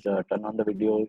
Turn on the videos.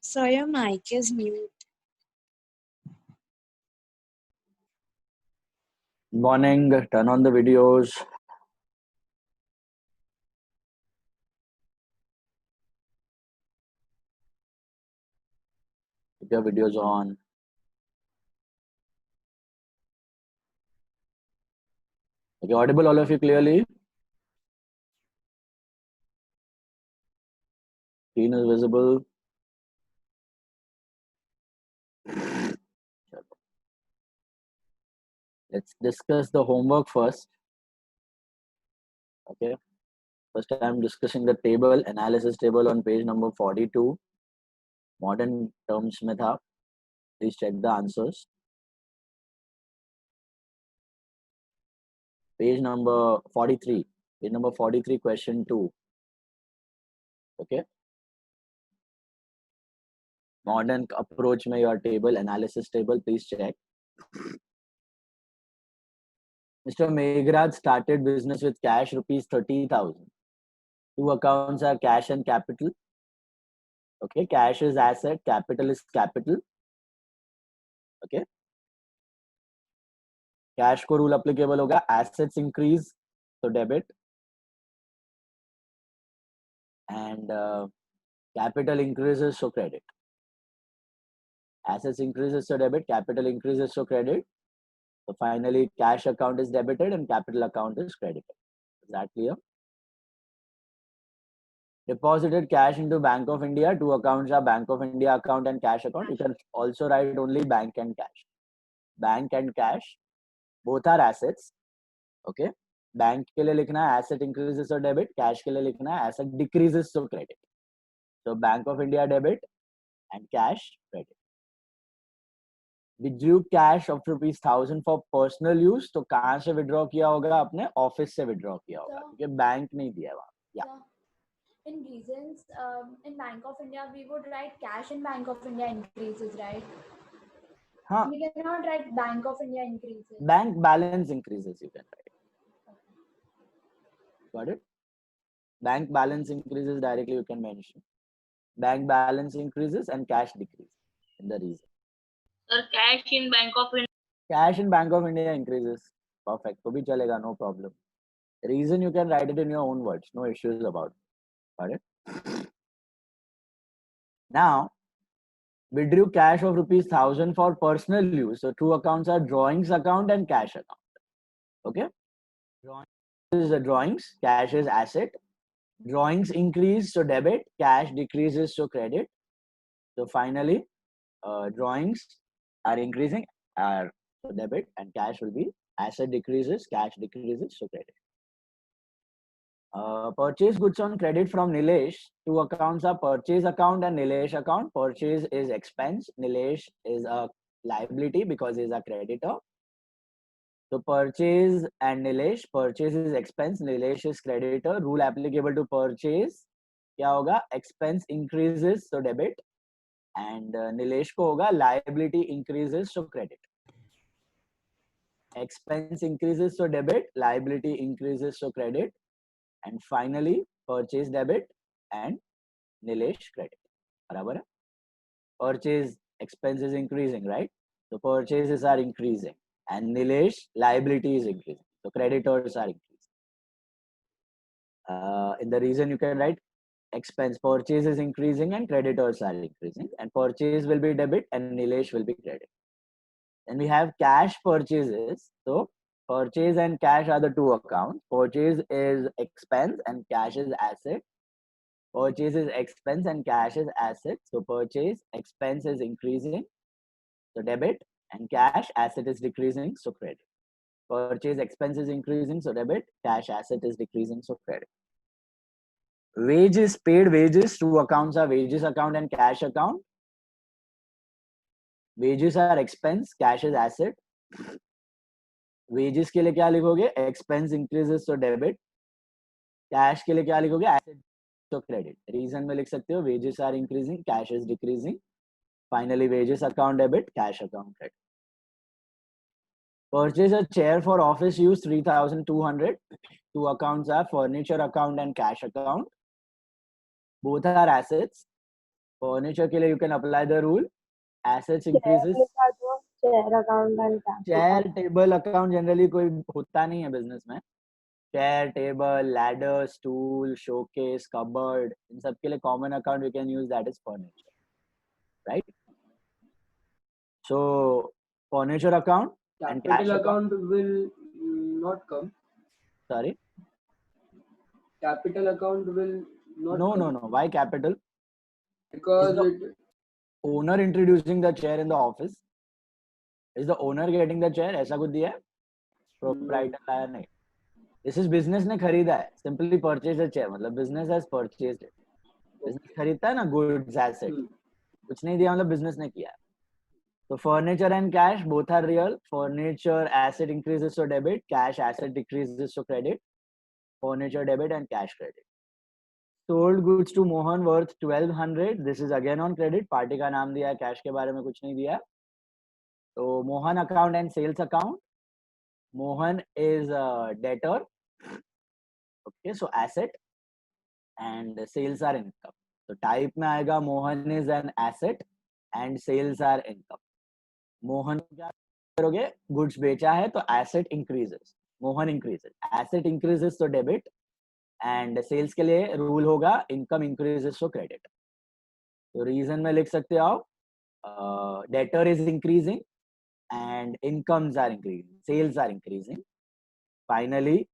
So your mic is mute. Morning. Turn on the videos. Keep your videos on. Okay, audible all of you clearly? Screen is visible. Let's discuss the homework first. Okay. First, I'm discussing the table, analysis table on page number 42. Modern terms में था. Please check the answers. Page number 43. Page number 43, question 2. Okay. Modern approach में your table, analysis table, please check. Mr. Meghraj started business with cash rupees 30,000. Two accounts are cash and capital. Okay, cash is asset, capital is capital. Okay. Cash को rule applicable होगा. Assets increase, so debit. And capital increases, so credit. Assets increases, so debit. Capital increases, so credit. So finally, cash account is debited and capital account is credited. Is that clear? Deposited cash into Bank of India. Two accounts are Bank of India account and cash account. You can also write only bank and cash. Bank and cash, both are assets. Okay. Bank के लिए लिखना है asset increases or debit. Cash के लिए लिखना है asset decreases so credit. So Bank of India debit and cash credit. Withdrew cash of ₹1,000 for personal use. तो कहाँ से withdraw किया होगा? अपने ऑफिस से withdraw किया होगा क्योंकि बैंक नहीं दिया है वहाँ. Yeah. In reasons, in Bank of India, we would write cash in Bank of India increases, right? हाँ. We cannot write Bank of India increases. Bank balance increases, you can write. Got it? Bank balance increases directly, you can mention. Bank balance increases and cash decreases in the reason. Sir, cash in Bank of India. Cash in Bank of India increases. Perfect. तो भी चलेगा, no problem. Reason you can write it in your own words. No issues about it. Got it? Now, withdrew cash of ₹1,000 for personal use. So two accounts are drawings account and cash account. Okay? Drawings is the drawings. Cash is asset. Drawings increase, so debit. Cash decreases, so credit. So finally, drawings are increasing, are so debit, and cash will be asset decreases, cash decreases, so credit. Purchase goods on credit from Nilesh. Two accounts are purchase account and Nilesh account. Purchase is expense. Nilesh is a liability because he is a creditor. So purchase and Nilesh, purchase is expense, Nilesh is creditor. Rule applicable to purchase. क्या होगा? Expense increases, so debit. And Nilesh को होगा liability increases, so credit. Expense increases, so debit. Liability increases, so credit. And finally, purchase debit and Nilesh credit. बराबर है? Purchase expense is increasing, right? So purchases are increasing. And Nilesh liability is increasing. So creditors are increasing. In the reason you can write expense. Purchase is increasing and creditors are increasing, and purchase will be debit and Nilesh will be credit. Then we have cash purchases. So purchase and cash are the two accounts. Purchase is expense and cash is asset. Purchase is expense and cash is asset. So purchase expense is increasing, so debit, and cash asset is decreasing, so credit. Purchase expense is increasing, so debit. Cash asset is decreasing, so credit. Wages, paid wages, two accounts are wages account and cash account. Wages are expense, cash is asset. Wages के लिए क्या लिखोगे? Expense increases, so debit. Cash के लिए क्या लिखोगे? Asset, so credit. Reason में लिख सकते हो wages are increasing, cash is decreasing. Finally, wages account debit, cash account credit. Purchase a chair for office use, 3,200. Two accounts are furniture account and cash account. Both are assets. Furniture के लिए you can apply the rule. Assets increases. chair account and cash Chair, account. table account generally कोई होता नहीं है business में. Chair, table, ladder, stool, showcase, cupboard, इन सब के लिए common account we can use, that is furniture, right? So furniture account and cash Capital account. account will not come. Sorry. Capital account will not No, come. no, no. Why capital? Because Is the it owner introducing the chair in the office? Is the owner getting the chair? ऐसा कुछ दिया है? Proprietor लाया नहीं. This is business ने खरीदा है. Simply purchase a chair. मतलब business has purchased it. Business खरीदता है ना goods asset. कुछ नहीं दिया मतलब business ने किया है. So furniture and cash both are real. Furniture asset increases so debit. Cash asset decreases so credit. Furniture debit and cash credit. Sold goods to Mohan worth 1,200. This is again on credit. Party का नाम दिया है. Cash के बारे में कुछ नहीं दिया है. So Mohan account and sales account. Mohan is a debtor. Okay, so asset and sales are income. So type में आएगा Mohan is an asset and sales are income. Mohan क्या करोगे? Goods बेचा है तो asset increases. Mohan increases. Asset increases so debit and sales के लिए rule होगा income increases so credit. तो reason में लिख सकते हो आप debtor is increasing and incomes are increasing, sales are increasing. Finally,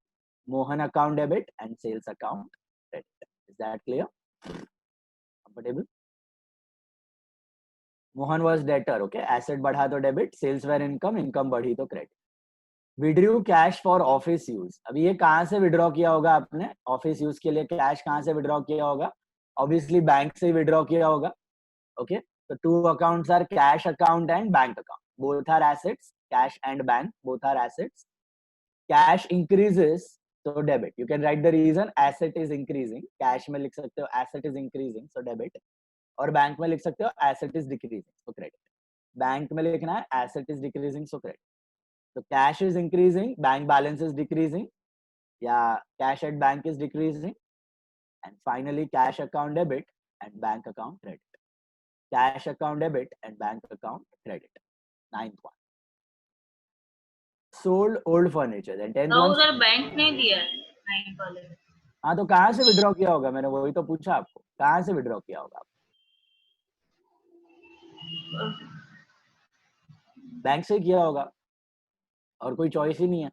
Mohan account debit and sales account credit. Is that clear? Comfortable? Mohan was debtor, okay? Asset बढ़ा तो debit, sales were income, income बढ़ी तो credit. Withdrew cash for office use. अभी ये कहाँ से withdraw किया होगा आपने? Office use के लिए cash कहाँ से withdraw किया होगा? Obviously bank से withdraw किया होगा, okay? So two accounts are cash account and bank account. Both are assets. Cash and bank both are assets. Cash increases, so debit. You can write the reason. Asset is increasing. Cash में लिख सकते हो asset is increasing, so debit. और bank में लिख सकते हो asset is decreasing, so credit. Bank में लिखना है asset is decreasing, so credit. So cash is increasing, bank balance is decreasing. Yeah, cash at bank is decreasing. And finally, cash account debit and bank account credit. Cash account debit and bank account credit. 9th one. Sold old furniture. And 10th तो one. उधर bank ने दिया है 9 वाले में. हाँ तो कहाँ से विड्रॉ किया होगा? मैंने वही तो पूछा आपको. कहाँ से विड्रॉ किया होगा? बैंक से किया होगा और कोई चॉइस ही नहीं है.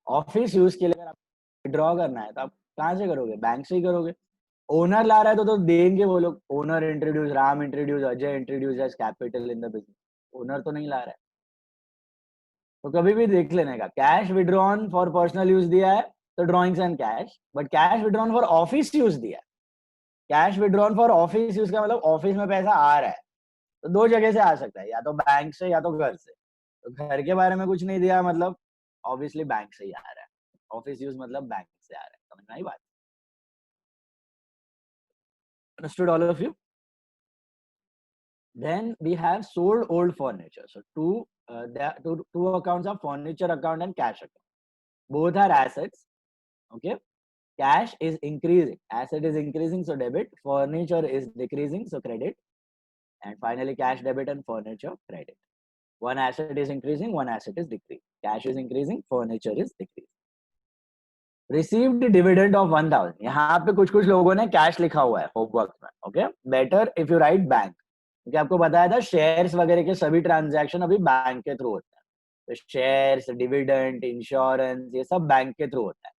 ऑफिस यूज के लिए अगर आपको विड्रॉ करना है तो आप कहाँ से करोगे? बैंक से ही करोगे. ओनर ला रहा है तो देंगे वो लोग. Owner introduce, Ram introduce, Ajay introduce as capital in the business. Owner तो नहीं ला रहा है. तो कभी भी देख लेने का. Cash withdrawn for personal use दिया है तो drawings and cash, but cash withdrawn for office use दिया है. Cash withdrawn for office use का मतलब ऑफिस में पैसा आ रहा है. तो दो जगह से आ सकता है, या तो बैंक से या तो घर से. तो घर के बारे में कुछ नहीं दिया मतलब ऑब्वियसली बैंक से ही आ रहा है. ऑफिस यूज मतलब बैंक से आ रहा है. समझ में आई बात? Understood all of you? Then we have sold old furniture. So two accounts are furniture account and cash account. Both are assets. Okay. Cash is increasing. Asset is increasing, so debit. Furniture is decreasing, so credit. And finally, cash debit and furniture credit. One asset is increasing, one asset is decreasing. Cash is increasing, furniture is decreasing. Received dividend of 1000. यहाँ पे कुछ कुछ लोगों ने cash लिखा हुआ है homework में. Okay, better if you right bank, क्योंकि आपको बताया था शेयर्स वगैरह के सभी ट्रांजैक्शन अभी बैंक के थ्रू होते हैं. तो शेयर्स, डिविडेंड, इंश्योरेंस, ये सब बैंक के थ्रू होता है.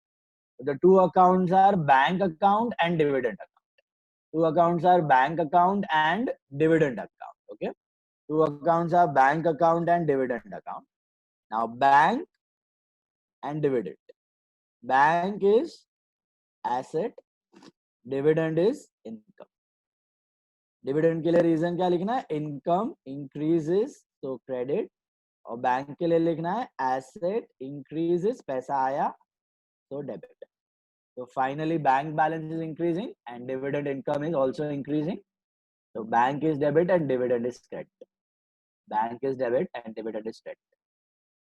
The two accounts are bank account and dividend account. Two accounts are bank account and dividend account. Okay, two accounts are bank account and dividend account. Now bank and dividend. Bank is asset, dividend is income. Dividend के लिए reason क्या लिखना है? Income increases तो credit, और bank के लिए लिखना है एसेट इंक्रीजेस, पैसा आया तो debit. So finally bank balance is increasing and dividend income is also increasing. So bank is debit and dividend is credit. Bank is debit and dividend is credit.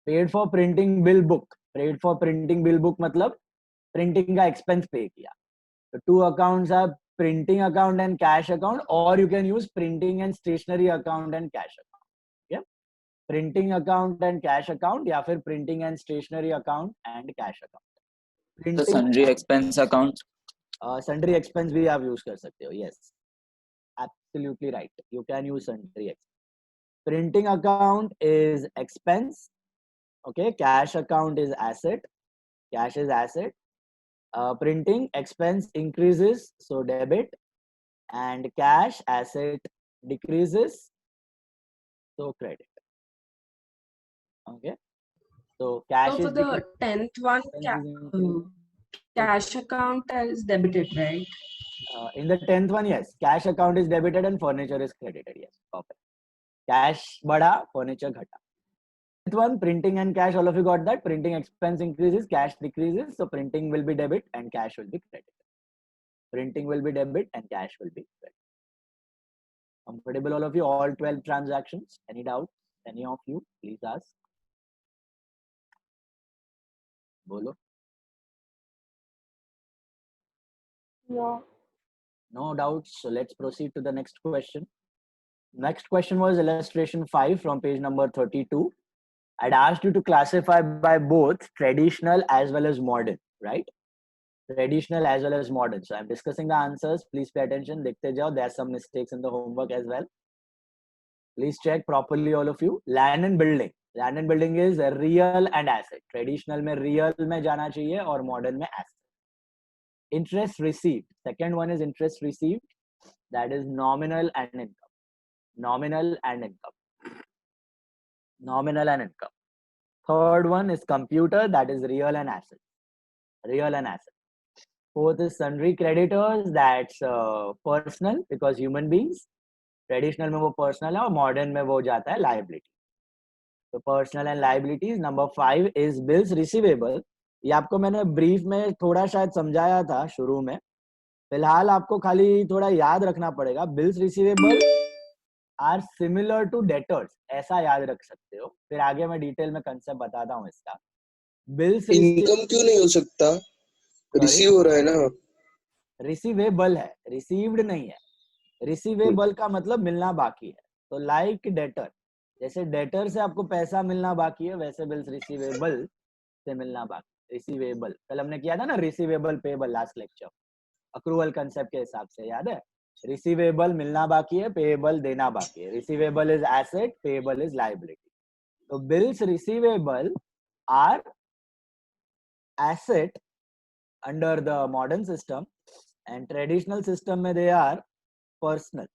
Paid for printing bill book. Paid for printing bill book मतलब printing का expense pay किया. So two accounts are printing account and cash account, or you can use printing and stationery account and cash account. Okay? Printing account and cash account या फिर printing and stationery account and cash account. The sundry expense account. Sundry expense भी आप use कर सकते हो. Yes, absolutely right. You can use sundry expense. Printing account is expense. Okay, cash account is asset. Cash is asset. Printing expense increases, so debit, and cash asset decreases, so credit. Okay, so cash So is for the 10th one, cash account is debited, right? In the 10th one, yes, cash account is debited and furniture is credited. Yes, perfect. Cash बढ़ा, furniture घटा. 10th one, printing and cash, all of you got that. Printing expense increases, cash decreases, so printing will be debit and cash will be credit. Printing will be debit and cash will be credit. Comfortable all of you? All 12 transactions? Any doubts? Any of you? Please ask. Bolo. No. No doubts. So let's proceed to the next question. Next question was illustration 5 from page number 32. I'd asked you to classify by both traditional as well as modern, right? Traditional as well as modern. So I'm discussing the answers. Please pay attention. Dekhte jao. There are some mistakes in the homework as well. Please check properly, all of you. Land and building. Land and building is real and asset. Traditional में real में जाना चाहिए और modern में asset. Interest received. Second one is interest received. That is nominal and income. Nominal and income. Nominal and income. Third one is computer. That is real and asset. Real and asset. Fourth is sundry creditors. That's personal because human beings. Traditional में वो personal है और modern में वो जाता है liability. So personal and liabilities. Number 5 is bills receivable. ये आपको मैंने brief में थोड़ा शायद समझाया था शुरू में. फिलहाल आपको खाली थोड़ा याद रखना पड़ेगा. Bills receivable are similar to debtors. ऐसा याद रख सकते हो. फिर आगे मैं डिटेल में कंसेप्ट बताता हूँ इसका. Bills इनकम क्यों नहीं हो सकता? रिसीव हो रहा है ना. रिसीवेबल है, रिसीव्ड नहीं है. रिसीवेबल का मतलब मिलना बाकी है. तो लाइक डेटर, जैसे डेटर से आपको पैसा मिलना बाकी है, वैसे बिल्स रिसीवेबल से मिलना बाकी. रिसीवेबल कल हमने किया था ना, receivable payable last lecture, accrual concept के हिसाब से याद है. रिसीवेबल मिलना बाकी है, पेएबल देना बाकी है. Receivable is asset, payable is liability. तो bills receivable are asset under the modern system, and traditional system में they are personal.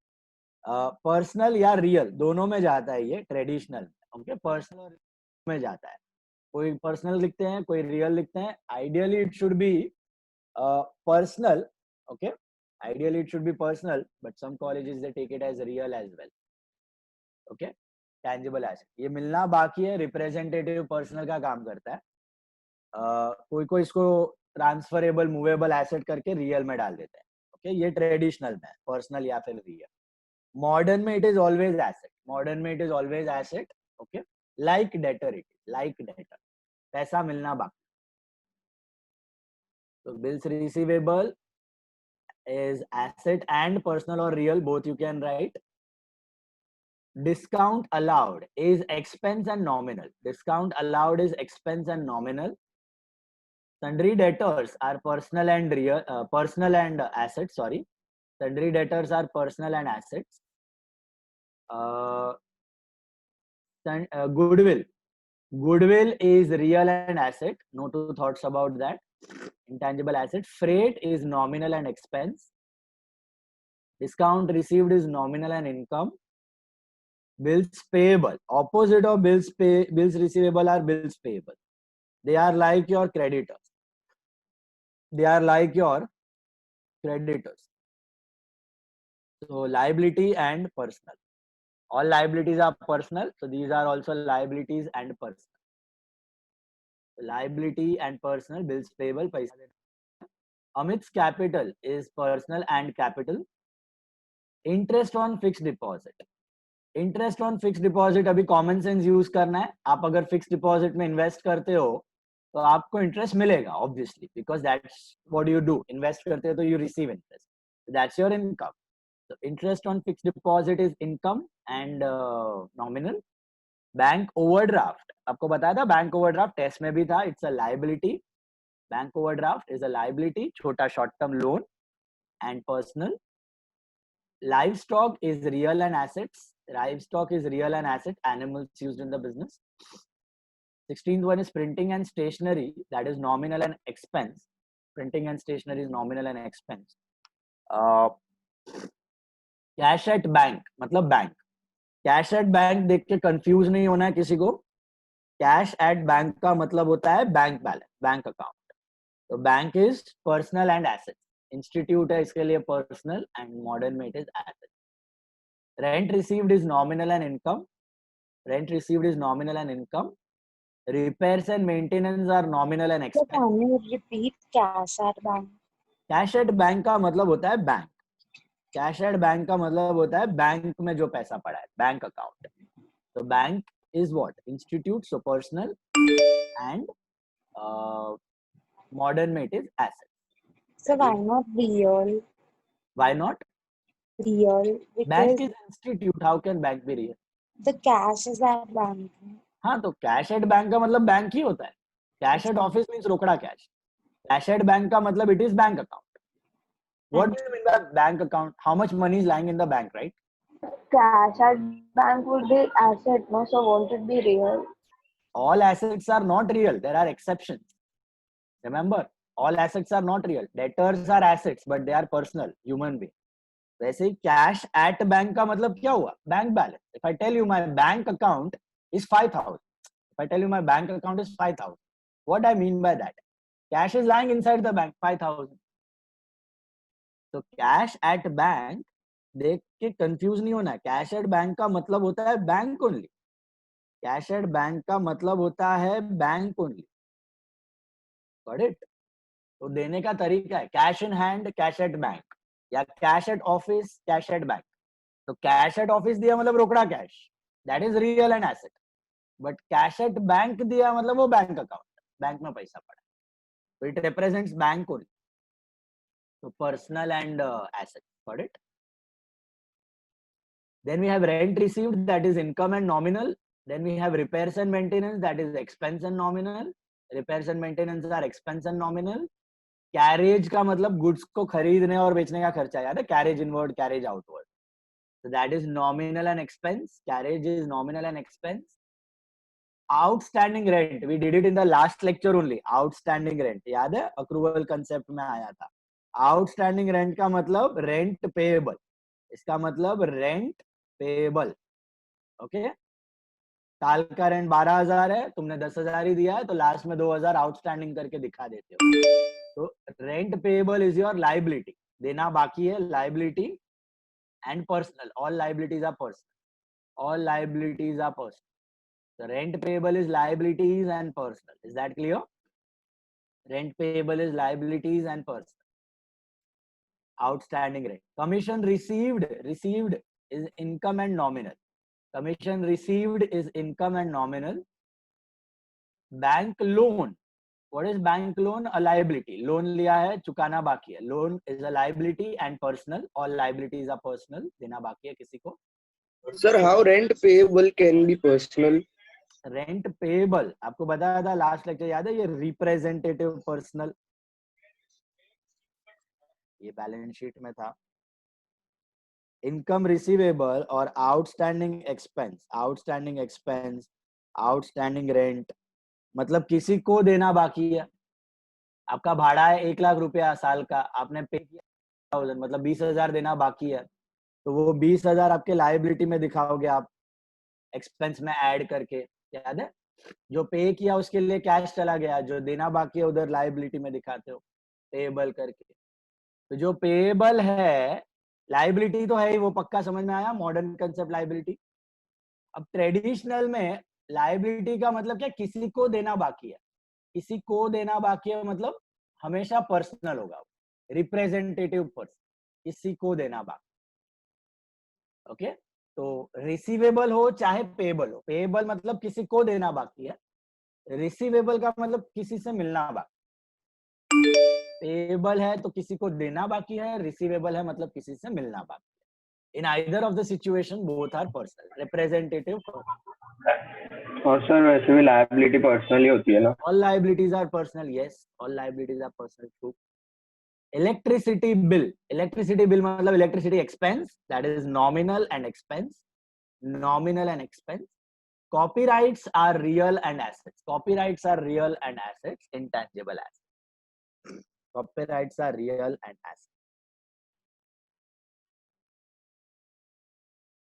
पर्सनल या रियल दोनों में जाता है ये ट्रेडिशनल. ओके, पर्सनल में जाता है. कोई पर्सनल लिखते हैं, कोई रियल लिखते हैं. Ideally it should be personal. Okay, ideally it should be personal, but some colleges they take it as real as well. Okay, tangible asset ये मिलना बाकी है. रिप्रेजेंटेटिव पर्सनल का काम करता है. कोई कोई इसको ट्रांसफरेबल मूवेबल एसेट करके रियल में डाल देते हैं. ओके, ये ट्रेडिशनल में, पर्सनल या फिर रियल. मॉडर्न में it is always asset. Modern में it is always asset. Okay, like debtor, it like debtor, पैसा मिलना बाकी. तो bills receivable is asset and personal or real, both you can write. Discount allowed is expense and nominal. Discount allowed is expense and nominal. Sundry debtors are personal and assets. Sorry, sundry debtors are personal and assets. Goodwill. Goodwill is real and asset. No two thoughts about that. Intangible asset. Freight is nominal and expense. Discount received is nominal and income. Bills payable. Opposite of bills receivable are bills payable. They are like your creditors. So liability and personal. All liabilities are personal. So these are also liabilities and personal. Liability and personal, bills payable, paisa. Amit's capital is personal and capital. Interest on fixed deposit. Interest on fix deposit अभी common sense use करना है. आप अगर fix deposit में invest करते हो तो आपको इंटरेस्ट मिलेगा obviously, because that's what you do. Invest करते हो तो you receive interest, that's your income. So interest on fixed deposit is income and nominal. Bank overdraft, आपको बताया था बैंक ओवरड्राफ्ट टेस्ट में भी था. It's a liability. Bank overdraft is a liability, छोटा short term loan and personal. Livestock is real and assets. Livestock is real and asset, animals used in the business. 16th one is printing and stationery, that is nominal and expense. Printing and stationery is nominal and expense. Cash at bank मतलब bank. Cash at bank देख के confuse नहीं होना है किसी को. Cash at bank का मतलब होता है बैंक बैलेंस, बैंक अकाउंट. तो bank is personal and asset. Institute है इसके लिए पर्सनल एंड मॉडर्न में it is asset. Rent received is nominal and income. Rent received is nominal and income. repairs and maintenance are nominal and So expense. can you repeat cash at bank? Cash at bank का मतलब होता है bank. Cash at bank का मतलब होता है bank में जो पैसा पड़ा है, बैंक अकाउंट. तो bank is what? Institute. So personal and modern में it is asset. So why not real? Why not? Real bank because is institute. How can bank be real? the cash is at bank. हाँ, तो cash at bank का मतलब bank ही होता है. Cash at office means रोकड़ा cash. Cash at bank का मतलब it is bank account. What do you mean by bank account? How much money is lying in the bank, right? Cash at bank would be asset, no? So won't it be real? All assets are not real. There are exceptions. Remember, all assets are not real. Debtors are assets, but they are personal, human being. वैसे ही cash at bank का मतलब क्या हुआ? Bank balance. If I tell you my bank account is 5,000. If I tell you my bank account is 5,000. What I mean by that? Cash is lying inside the bank, 5,000. तो cash at bank देख के confuse नहीं होना है. Cash at bank का मतलब होता है bank only. Cash at bank का मतलब होता है बैंक ओनली. Got it? तो देने का तरीका है cash in hand, cash at bank, या cash at office, cash at bank. तो कैश एट ऑफिस दिया मतलब रोकड़ा cash, that is real and asset. But cash at bank दिया मतलब वो बैंक अकाउंट, बैंक में पैसा पड़ा. तो it represents bank only. So personal and asset. Got it? Then we have rent received, that is income and nominal. Then we have repairs and maintenance, that is expense and nominal. Repairs and maintenance are expense and nominal. Carriage का मतलब goods को खरीदने और बेचने का खर्चा. याद है? Carriage inward, carriage outward. So that is nominal and expense. Carriage is nominal and expense. Outstanding rent, we did it in the last lecture only. Outstanding rent, याद है? Accrual concept में आया था. आउटस्टैंडिंग रेंट का मतलब rent payable. इसका मतलब rent payable. Okay, साल का रेंट 12,000 है, तुमने 10,000 ही दिया है, तो लास्ट में 2,000 आउटस्टैंडिंग करके दिखा देते हो. तो rent payable is your liability. देना बाकी है, liability. And personal, all liabilities are personal. All liabilities are personal. So rent payable is liabilities and personal. Is that clear? Rent payable is liabilities and personal. Outstanding rent. Commission received is income and nominal. Commission received is income and nominal. Bank loan, what is bank loan? A liability. Loan लिया है, चुकाना बाकी है. Loan is a liability and personal. All liabilities are personal. देना बाकी है किसी को. Sir, how rent payable can be personal? Rent payable आपको बताया था लास्ट लेक्चर, याद है? ये रिप्रेजेंटेटिव पर्सनल, ये बैलेंस शीट में था। इनकम रिसीवेबल और outstanding expense, outstanding expense, outstanding rent, मतलब किसी को देना बाकी है। आपका भाड़ा है 1 लाख रुपया साल का, आपने पे किया 1000, मतलब 20,000 देना बाकी है, तो वो 20,000 आपके लायबिलिटी में दिखाओगे आप, एक्सपेंस में ऐड करके, याद है? जो पे किया उसके लिए कैश चला गया, जो देना बाकी है उधर लायबिलिटी में दिखाते हो पेएबल करके। तो जो पेएबल है, लायबिलिटी तो है ही, वो पक्का समझ में आया, मॉडर्न कंसेप्ट लायबिलिटी। अब ट्रेडिशनल में लायबिलिटी का मतलब क्या? किसी को देना बाकी है, किसी को देना बाकी है मतलब हमेशा पर्सनल होगा, रिप्रेजेंटेटिव पर्सन, किसी को देना बाकी। ओके, तो रिसीवेबल हो चाहे पेएबल हो, पेएबल मतलब किसी को देना बाकी है, रिसीवेबल का मतलब किसी से मिलना बाकी। पेएबल है तो किसी को देना बाकी है, रिसीवेबल है मतलब किसी से मिलना बाकी है। In either of the situation both are personal, representative. और सर वैसे भी लायबिलिटी पर्सनली होती है ना? All liabilities are personal, yes, all liabilities are personal, true. Electricity bill, electricity bill मतलब electricity expense, that is nominal and expense, nominal and expense. Copyrights are real and assets. Copyrights are real and assets, intangible assets. Copyrights are real and assets.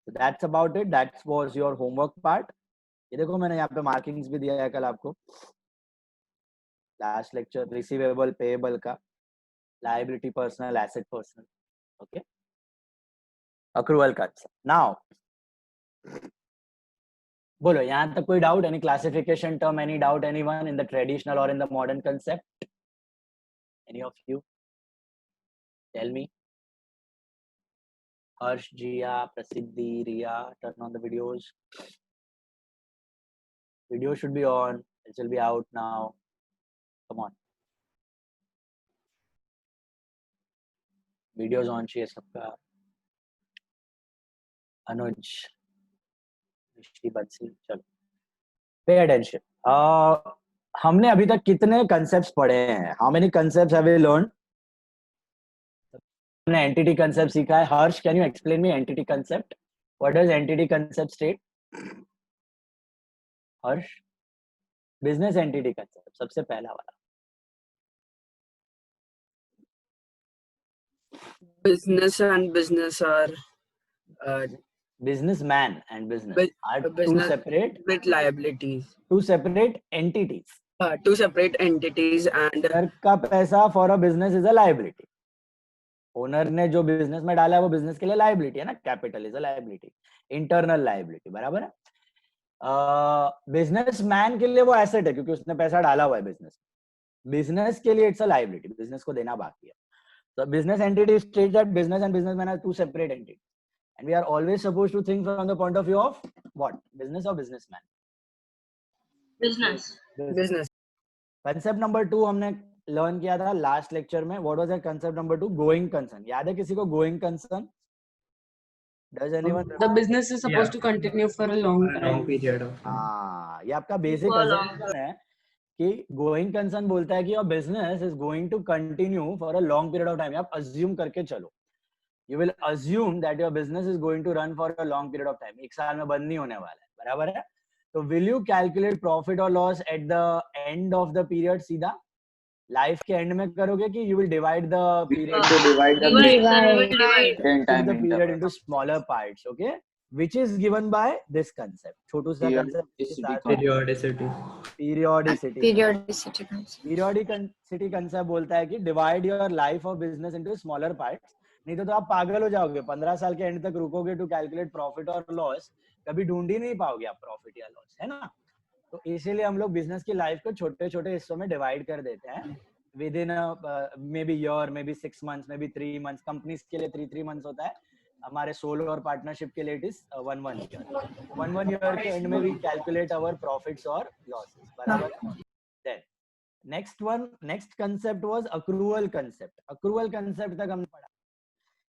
So that's about it. That was your homework part. ये देखो मैंने यहाँ पे markings भी दिया है कल आपको, लास्ट लेक्चर रिसीवेबल पेएबल का, liability personal, asset personal, okay, accrual concept. Now बोलो यहाँ तक कोई doubt? Any classification term, any doubt anyone in the traditional और in the modern concept? Any of you tell me? Harsh, Jia, Prasiddhi, Riya, turn on the videos. Video should be on. It will be out now. Come on. Videos on चाहिए सबका. Anuj, Rishi, Bansi, चलो. Pay attention. हमने अभी तक कितने concepts पढ़े हैं? How many concepts have we learned? हमने entity concept सीखा है. Harsh, can you explain me entity concept? What does entity concept state? Harsh, business entity concept, सबसे पहला वाला. Business and business are Businessman and business are two business separate with liabilities. two separate entities. Two separate entities and Owner का पैसा for a business is a liability. Owner ने जो business में डाला है वो business के लिए liability है ना, capital is a liability, internal liability, बराबर है? Businessman के लिए वो asset है क्योंकि उसने पैसा डाला हुआ है business. Business के लिए it's a liability, business को देना बाकी है. So business entity states that business and businessman are two separate entities. And we are always supposed to think from the point of view of what? Business or businessman? Business. business. Concept number 2 हमने learn किया था last lecture में. What was that concept number 2? Going concern. याद है किसी को going concern? Does anyone? The business is supposed to continue for a long time. period of हाँ, ये आपका basic For long. assumption है कि going concern बोलता है कि your business is going to continue for a long period of time. आप assume करके चलो. You will assume that your business is going to run for a long period of time. एक साल में बंद नहीं होने वाला है, बराबर है? तो will you calculate profit or loss at the end of the period सीधा? Life के end में करोगे कि you will divide the period? divide the Divide. the period into smaller parts, okay? Which is given by this concept. छोटू सा concept के साथ periodicity. periodicity. Periodicity concept. Periodicity concept बोलता है कि divide your life of business into smaller parts. नहीं तो आप पागल हो जाओगे. 15 साल के एंड तक रुकोगे टू कैलकुलेट प्रॉफिट और लॉस, कभी ढूंढ ही नहीं पाओगे आप प्रॉफिट या लॉस, है ना? तो इसीलिए हम लोग बिजनेस की लाइफ को छोटे छोटे हिस्सों में डिवाइड कर देते हैं. With in may be year, may be 6 months, may be 3 months. Companies के लिए 3 months होता है. हमारे सोलो और पार्टनरशिप के लिए इट इज 1 year. 1 year के एंड में वी कैलकुलेट आवर प्रॉफिट्स और लॉसेस, बराबर. Then next concept was accrual concept. Accrual concept तक हमने पढ़ा.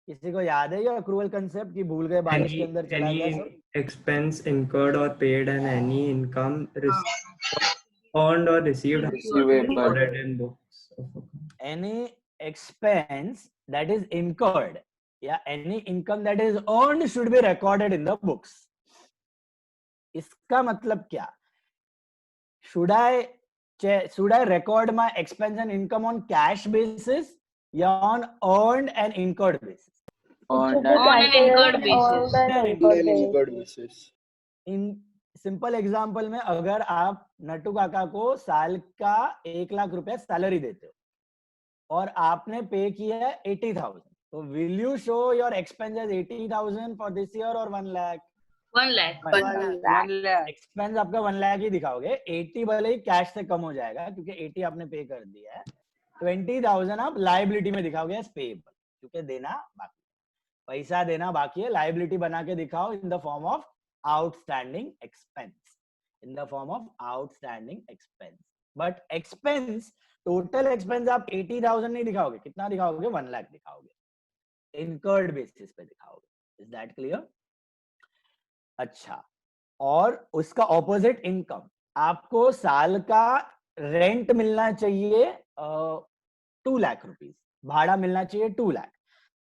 किसी को याद है ये अक्रूवल कंसेप्ट की भूल गए, बारिश के अंदर चला गया सब? expense incurred or paid and any income earned or received recorded in books of account. Any expense that is incurred, yeah, any income that is earned should be recorded in the books. इसका मतलब क्या? Should I record my expense and income on cash basis या on earned and incurred basis? On an incurred basis. In simple example में अगर आप नट्टू काका को साल का 1 लाख रुपए सैलरी देते हो और आपने पे किया है 80,000, तो will you show your expenses 80,000 for this year और 1 लाख? 1 lakh. 1 lakh. एक्सपेंस आपका 1 लाख ही दिखाओगे, 80 भले ही कैश से कम हो जाएगा क्योंकि 80 आपने पे कर दिया है, 20,000 आप लायबिलिटी में दिखाओगे एज पेएबल क्योंकि देना बाकी, पैसा देना बाकी है, लायबिलिटी बना के दिखाओ in the form of outstanding expense, in the form of outstanding expense. But expense, total expense आप 80,000 नहीं दिखाओगे, कितना दिखाओगे? 1 लाख दिखाओगे, इनकर्ड बेसिस पे दिखाओगे. Is that clear? अच्छा, और उसका ऑपोजिट इनकम, आपको साल का रेंट मिलना चाहिए 2 लाख रुपीस, भाड़ा मिलना चाहिए 2 लाख,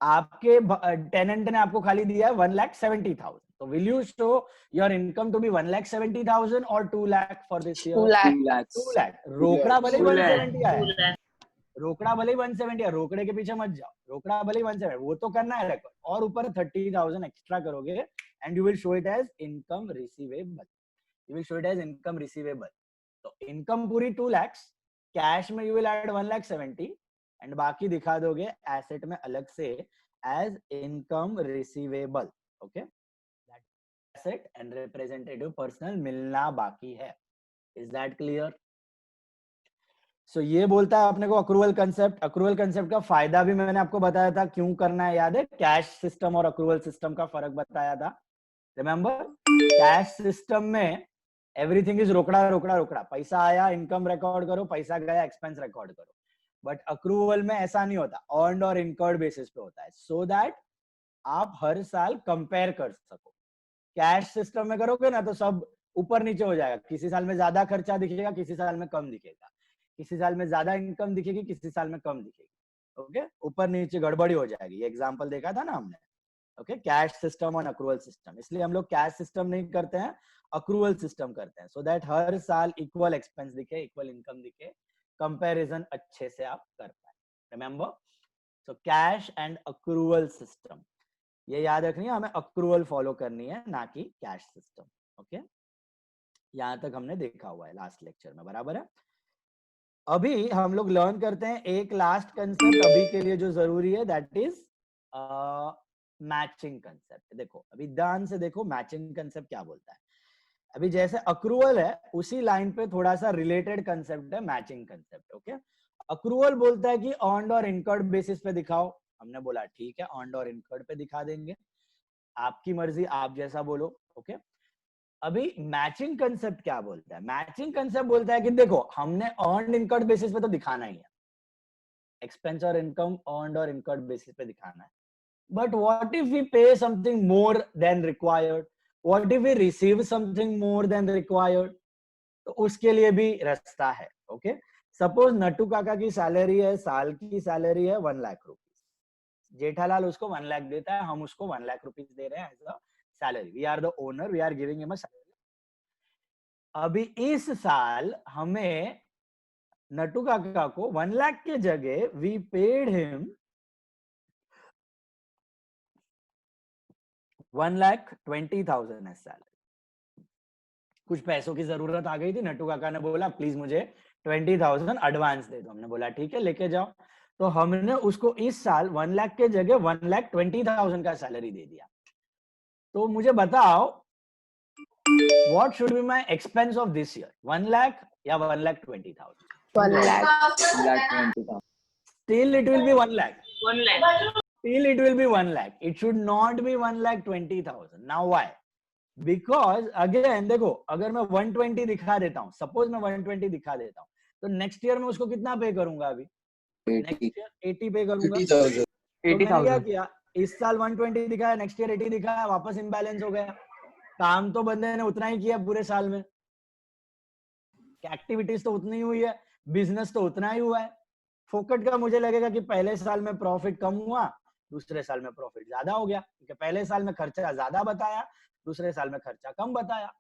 आपके टेनेंट ने आपको खाली दिया है 1,70,000, तो will you show your income to be 1,70,000 और 2 lakh for this year? 2 lakh. रोकड़ा भले 170 आया, रोकड़ा भले 170 है, रोकड़े के पीछे मत जाओ, रोकड़ा भले 170, वो तो करना है रिकॉर्ड, और ऊपर 30,000 एक्स्ट्रा करोगे and you will show it as income receivable. You will show it as income receivable. तो income पूरी 2 lakhs, cash में you will add 1,70,000 and बाकी दिखा दोगे asset में अलग से as income receivable. Okay? That asset and representative personal मिलना बाकी है. Is that clear? So ये बोलता है अपने को अक्रूवल कंसेप्ट. अक्रूवल कंसेप्ट का फायदा भी मैंने आपको बताया था क्यों करना है, याद है? कैश सिस्टम और अक्रूवल सिस्टम का फर्क बताया था. रिमेंबर, कैश सिस्टम में एवरीथिंग इज रोकड़ा रोकड़ा रोकड़ा, पैसा आया इनकम रिकॉर्ड करो, पैसा गया एक्सपेंस रिकॉर्ड करो. बट अक्रूवल में ऐसा नहीं होता, अर्न्ड और इनकर्ड बेसिस पे होता है, सो दैट आप हर साल कंपेयर कर सको. कैश सिस्टम में करोगे ना तो सब ऊपर नीचे हो जाएगा, किसी साल में ज्यादा खर्चा दिखेगा, किसी साल में कम दिखेगा, किसी साल में ज्यादा इनकम दिखेगी, किसी साल में कम दिखेगी. ओके, ऊपर नीचे गड़बड़ी हो जाएगी. ये एग्जांपल देखा था ना हमने. ओके, कैश सिस्टम और अक्रूवल सिस्टम. इसलिए हम लोग कैश सिस्टम नहीं करते हैं, अक्रूवल सिस्टम करते हैं, सो दैट हर साल इक्वल एक्सपेंस दिखे, इक्वल इनकम दिखे, कंपैरिजन अच्छे से आप कर पाए. Remember, so cash and accrual system, ये याद रखनी है, हमें अक्रूवल फॉलो करनी है ना कि कैश सिस्टम. ओके, यहां तक हमने देखा हुआ है लास्ट लेक्चर में, बराबर है. अभी हम लोग लर्न करते हैं एक लास्ट कंसेप्ट अभी के लिए जो जरूरी है, दैट इज मैचिंग कंसेप्ट. देखो अभी ध्यान से देखो, मैचिंग कंसेप्ट क्या बोलता है. अभी जैसे अक्रूवल है उसी लाइन पे थोड़ा सा रिलेटेड कंसेप्ट है मैचिंग कंसेप्ट. ओके, अक्रूवल बोलता है कि अर्न्ड और इनकर्ड बेसिस पे दिखाओ. हमने बोला ठीक है, अर्न्ड और इनकर्ड पे दिखा देंगे, आपकी मर्जी, आप जैसा बोलो. ओके, अभी मैचिंग कंसेप्ट क्या बोलता है? मैचिंग कंसेप्ट बोलता है कि देखो हमने अर्न्ड इनकर्ड बेसिस पे तो दिखाना ही है, एक्सपेंस और इनकम अर्न्ड और इनकर्ड बेसिस पे दिखाना है. But what if we pay something more than required? What if we receive something more than required? तो उसके लिए भी रास्ता है. ओके, सपोज नट्टू काका की सैलरी है, साल की सैलरी है 1 लाख रुपीस, जेठालाल उसको 1 लाख देता है, हम उसको 1 लाख रुपीस दे रहे हैं as a salary. We are the owner, we are giving him a salary. अभी इस साल हमें नट्टू काका को 1 लाख के जगह we paid him 1,20,000 as salary. कुछ पैसों की जरूरत आ गई थी, नट्टू काका ने बोला प्लीज मुझे 20,000 एडवांस दे दो. हमने बोला ठीक है लेके जाओ. तो हमने उसको इस साल 1 लाख के जगह 1,20,000 का सैलरी दे दिया. तो मुझे बताओ what should be my expense of this year, 1 lakh या 1,20,000? 1 lakh. 1,20,000. Still it will be 1 lakh. 1 lakh. Still it will be 1 lakh. It should not be 1,20,000. Now why? Because again देखो, अगर मैं 120 दिखा देता हूँ, सपोज मैं 120 दिखा देता हूँ, तो नेक्स्ट ईयर में उसको कितना पे करूंगा? अभी नेक्स्ट ईयर 80 पे करूंगा. 80,000. तो मैंने क्या किया, इस साल 120 दिखाया, नेक्स्ट ईयर 80 दिखाया, वापस इम्बैलेंस हो गया। काम तो बंदे ने उतना ही किया पूरे साल में, एक्टिविटीज तो उतनी ही हुई है, बिजनेस तो उतना ही हुआ है। फोकट का मुझे लगेगा कि पहले साल में प्रॉफिट कम हुआ, दूसरे साल में प्रॉफिट ज्यादा हो गया, क्योंकि पहले साल में खर्चा ज्यादा बताया, दूसरे साल में खर्चा कम बताया।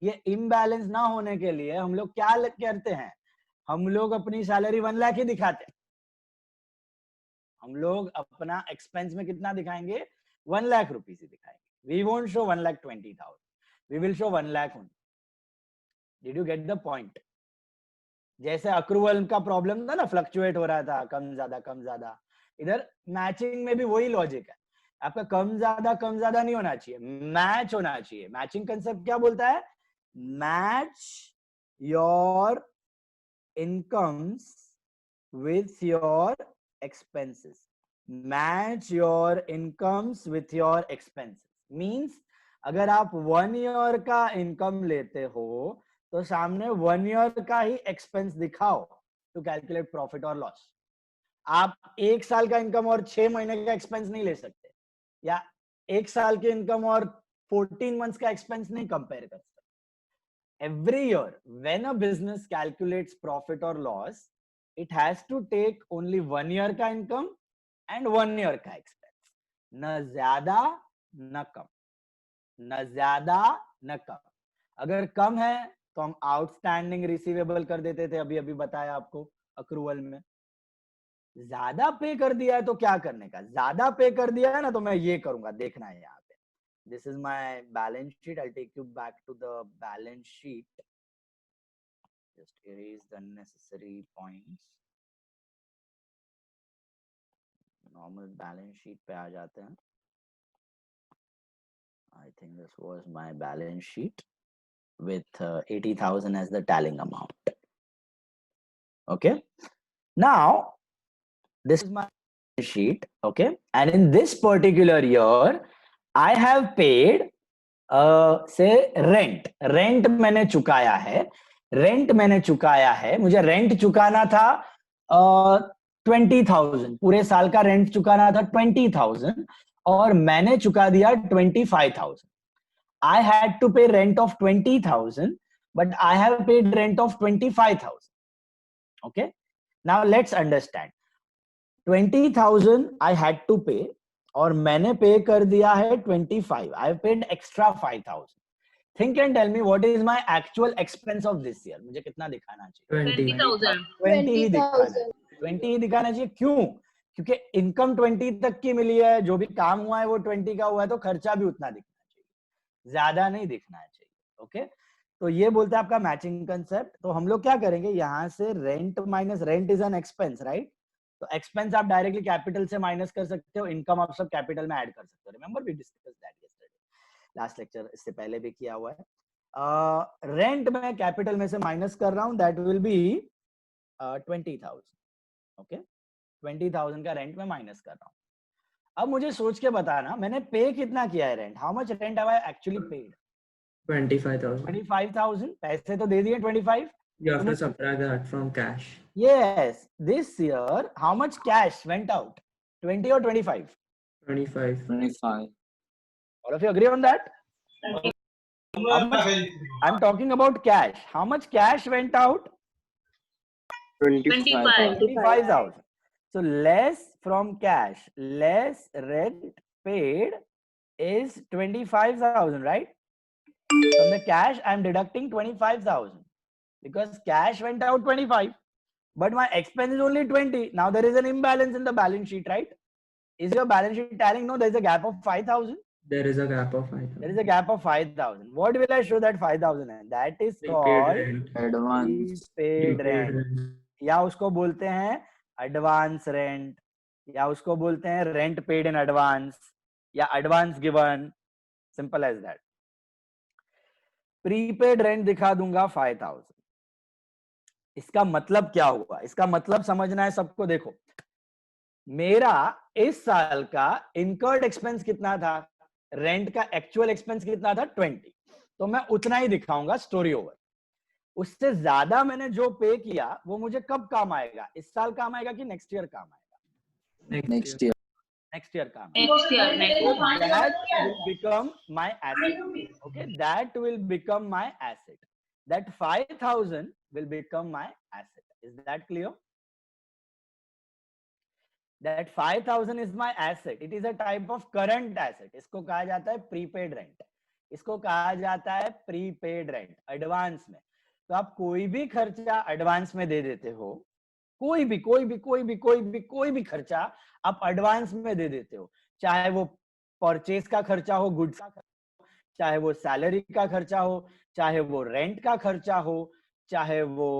ये इम्बैलेंस ना होने के लिए हम लोग क्या करते हैं, हम लोग अपनी सैलरी 1 लाख ही दिखाते हैं। हम लोग अपना एक्सपेंस में कितना दिखाएंगे, 1 लाख रुपीज ही दिखाएंगे। We won't show 1,20,000, we will show 1 lakh only. Did you get the point? जैसे अक्रूवल का प्रॉब्लम था ना, फ्लक्चुएट हो रहा था, कम ज्यादा, इधर मैचिंग में भी वही लॉजिक है। आपका कम ज्यादा नहीं होना चाहिए, मैच होना चाहिए। मैचिंग कंसेप्ट क्या बोलता है, match your incomes with your expenses, match your incomes with your expenses means अगर आप 1 ईयर का इनकम लेते हो तो सामने 1 ईयर का ही एक्सपेंस दिखाओ टू कैलकुलेट प्रॉफिट और लॉस। आप 1 साल का इनकम और 6 महीने का एक्सपेंस नहीं ले सकते, या 1 साल के इनकम और 14 मंथ्स का एक्सपेंस नहीं कंपेयर कर सकते। Every year when a business calculates profit और loss, it has to take only 1 year का इनकम and 1 year का एक्सपेंस, न ज्यादा न कम, न ज्यादा न कम। अगर कम है तो हम आउटस्टैंडिंग रिसीवेबल कर देते थे, अभी बताया आपको अक्रूवल में। ज्यादा पे कर दिया है तो क्या करने का, ज्यादा पे कर दिया है ना तो मैं ये करूंगा, देखना है यहाँ पे। This is my balance sheet, I take you back to the balance sheet, just erase the unnecessary points। Normal balance sheet पे आ जाते हैं। I think this was my balance sheet with 80,000 as the tallying amount. Okay, now this is my balance sheet. Okay, and in this particular year I have paid say rent मैंने चुकाया है, मुझे rent चुकाना था 20,000, पूरे साल का rent चुकाना था 20,000 और मैंने चुका दिया 25,000। I had to pay rent of 20,000 but I have paid rent of 25,000. Okay, now let's understand, 20,000 I had to pay और मैंने पे कर दिया है 25, I have paid extra 5,000. Think and tell me what is my actual expense of this year. मुझे कितना दिखाना चाहिए? 20,000. 20 ही दिखाना चाहिए। क्यों? क्योंकि इनकम 20 तक की मिली है, जो भी काम हुआ है वो 20 का हुआ है, तो खर्चा भी उतना दिखना चाहिए, ज्यादा नहीं दिखना चाहिए। ओके, तो ये बोलते हैं आपका मैचिंग कंसेप्ट। तो हम लोग क्या करेंगे, यहाँ से rent minus, rent is an expense right, तो एक्सपेंस आप डायरेक्टली कैपिटल से माइनस कर सकते हो, इनकम आप सब कैपिटल में ऐड कर सकते हो। Remember we discuss that yesterday, last lecture, इससे पहले भी किया हुआ है। रेंट में कैपिटल में से माइनस कर रहा हूं, दैट विल बी 20,000। ओके, 20,000 का रेंट में माइनस कर रहा हूं। अब मुझे सोच के बताना मैंने पे कितना किया है rent, how much rent have I actually paid? 25,000 पैसे तो दे दिए 25। You have to subtract that from cash. Yes, this year how much cash went out? 20 or 25? 25. All of you agree on that? I'm talking about cash. How much cash went out? 25. 25,000. So less from cash, less rent paid is 25,000, right? From the cash, I'm deducting 25,000 because cash went out 25, but my expense is only 20. Now there is an imbalance in the balance sheet, right? Is your balance sheet tallying? No, there is a gap of 5,000. There is a gap of 5,000. There is a gap of 5,000. What will I show that 5,000 है? That is called Advance. paid rent. या उसको बोलते हैं advance rent, या उसको बोलते हैं rent paid in advance, या advance given. Simple as that. Prepaid rent दिखा दूंगा 5,000. इसका मतलब क्या हुआ? इसका मतलब समझना है सबको। देखो, मेरा इस साल का incurred expense कितना था, रेंट का एक्चुअल एक्सपेंस कितना था 20, तो मैं उतना ही दिखाऊंगा, स्टोरी ओवर। उससे ज्यादा मैंने जो पे किया वो मुझे कब काम आएगा, इस साल काम आएगा कि नेक्स्ट ईयर काम आएगा? Next year. नेक्स्ट ईयर का Next year. Next so year. that will become my asset. Okay, that will become my asset. That 5,000 will become my asset. Is that clear? That 5,000 is my asset. It is a type of current asset. इसको कहा जाता है prepaid rent. इसको कहा जाता है prepaid rent, advance में. तो आप कोई भी खर्चा एडवांस में दे देते हो, कोई भी खर्चा आप एडवांस में दे देते हो, चाहे वो परचेज का खर्चा हो, गुड्स का खर्चा हो, चाहे वो सैलरी का खर्चा हो, चाहे वो रेंट का खर्चा हो, चाहे वो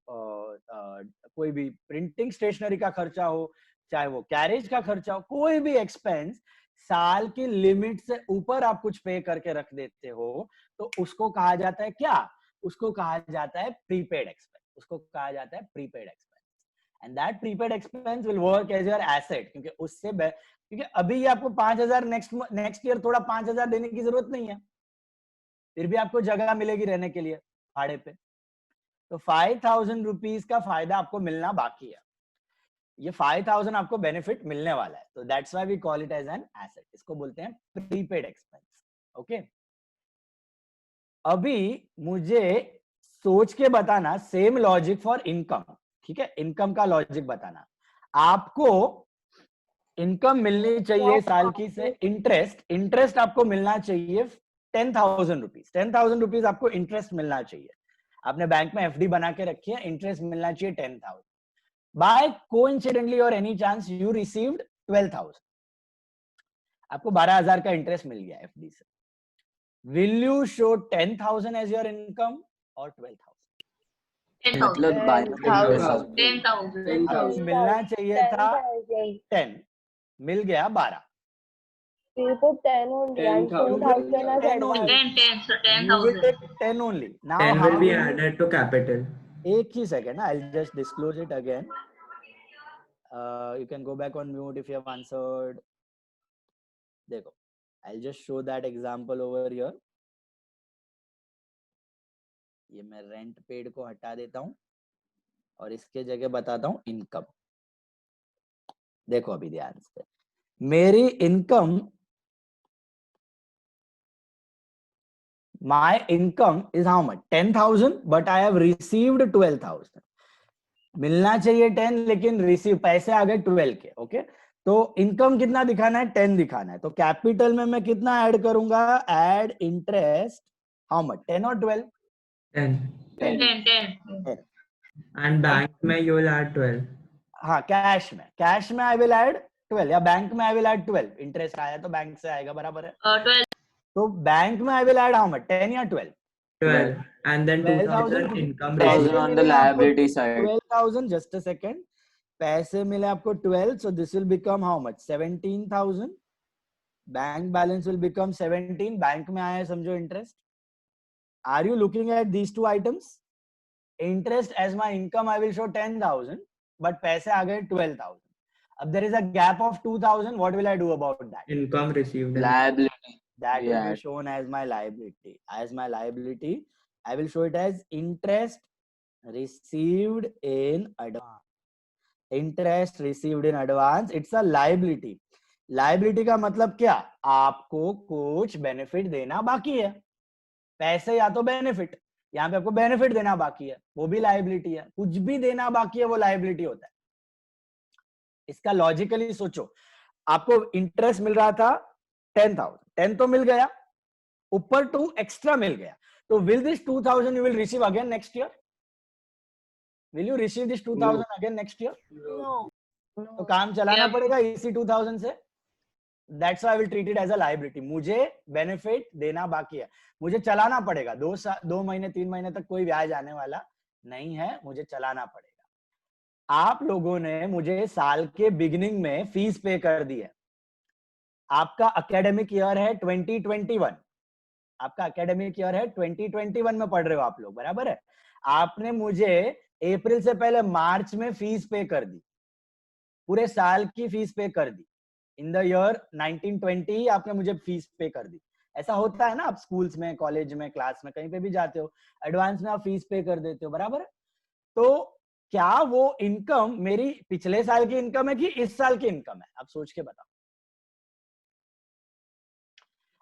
कोई भी प्रिंटिंग स्टेशनरी का खर्चा हो, चाहे वो कैरेज का खर्चा हो, कोई भी एक्सपेंस साल की लिमिट से ऊपर आप कुछ पे करके रख देते हो, तो उसको कहा जाता है क्या? उसको कहा जाता है प्रीपेड एक्सपेंस. उसको कहा जाता है prepaid expense. And that prepaid expense will work as your asset, क्योंकि उससे क्योंकि अभी ये आपको 5,000 नेक्स्ट ईयर थोड़ा 5,000 देने की जरूरत नहीं है, फिर भी आपको जगह मिलेगी रहने के लिए भाड़े पे. तो 5,000 रुपीज का फायदा आपको मिलना बाकी है. ये 5,000 आपको बेनिफिट मिलने वाला है. तो that's why we call it as an asset. इसको बोलते हैं प्रीपेड एक्सपेंस. ओके, अभी मुझे सोच के बताना सेम लॉजिक फॉर इनकम. ठीक है, इनकम का लॉजिक बताना. आपको इनकम मिलनी चाहिए साल की से इंटरेस्ट आपको मिलना चाहिए 10,000 रुपीज. 10,000 रुपीज आपको इंटरेस्ट मिलना चाहिए. आपने बैंक में एफडी बना के रखी है, इंटरेस्ट मिलना चाहिए 10,000. By coincidentally or any chance you received 12,000. आपको 12,000 का इंटरेस्ट मिल गया एफडी से. Will you show 10,000 as your income or 12,000? 10,000. 10,000 मिलना चाहिए था 10, मिल गया 12. You put 10 only and 2,000 as 10 only. advance. 10, You will 10,000. take 10 only. Now 10 how will be will you- added to capital. एक ही second, I'll just disclose it again. You can go back on mute if you have answered. देखो, I'll just show that example over here. ये मैं rent paid को हटा देता हूँ और इसके जगह बताता हूँ इनकम. देखो अभी ध्यान से, मेरी income, my income is how much? 10,000, but I have received 12,000. मिलना चाहिए 10, लेकिन रिसीव पैसे आ गए 12 के. ओके, तो इनकम कितना दिखाना है? 10 दिखाना है. तो कैपिटल में मैं कितना ऐड करूंगा? Add interest, how much? 10 और 12? 10. 10. And bank में you will add 12. हाँ, कैश में आई विल ऐड 12 या बैंक में आई विल ऐड 12. इंटरेस्ट आया तो बैंक से आएगा, बराबर है. 12. तो बैंक में I will add how much? 10 या 12? 12. And then 12,000 2,000 income पैसे received. on the मिले आपको liability side. 12,000. Just a second. पैसे मिले आपको 12, so this will become how much? 17,000. Bank balance will become 17. Bank में आया है समझो interest. Are you looking at these two items? Interest as my income I will show 10,000, but पैसे आ गए 12,000. अब there is a gap of 2,000. What will I do about that? Income received. Liability. That will Yeah. be shown as my liability. As my liability, I will show it as interest received in advance. Interest received in advance. It's a liability. Liability का मतलब क्या? आपको कुछ benefit देना बाकी है. पैसे या तो बेनिफिट, यहाँ पे आपको बेनिफिट देना बाकी है, वो भी लायबिलिटी है. कुछ भी देना बाकी है वो लायबिलिटी होता है. इसका लॉजिकली सोचो, आपको इंटरेस्ट मिल रहा था 10,000. 10 तो मिल गया, ऊपर 2 एक्स्ट्रा मिल गया. तो will this 2,000 you will receive again next year? Will you receive this 2,000 again next year? तो काम चलाना पड़ेगा इसी 2,000 से. That's why I will treat it as a liability. मुझे बेनिफिट देना बाकी है, मुझे चलाना पड़ेगा. 2 महीने 3 महीने तक कोई ब्याज आने वाला नहीं है, मुझे चलाना पड़ेगा. आप लोगों ने मुझे साल के बिगिनिंग में फीस पे कर दी है. आपका एकेडमिक ईयर है 2021. आपका एकेडमिक ईयर है 2021 में पढ़ रहे हो आप लोग, बराबर है. आपने मुझे अप्रैल से पहले मार्च में फीस पे कर दी, पूरे साल की फीस पे कर दी. इन द ईयर 1920 आपने मुझे फीस पे कर दी. ऐसा होता है ना, आप स्कूल्स में, कॉलेज में, क्लास में, कहीं पे भी जाते हो, एडवांस में आप फीस पे कर देते हो, बराबर है. तो क्या वो इनकम मेरी पिछले साल की इनकम है कि इस साल की इनकम है? आप सोच के बताओ.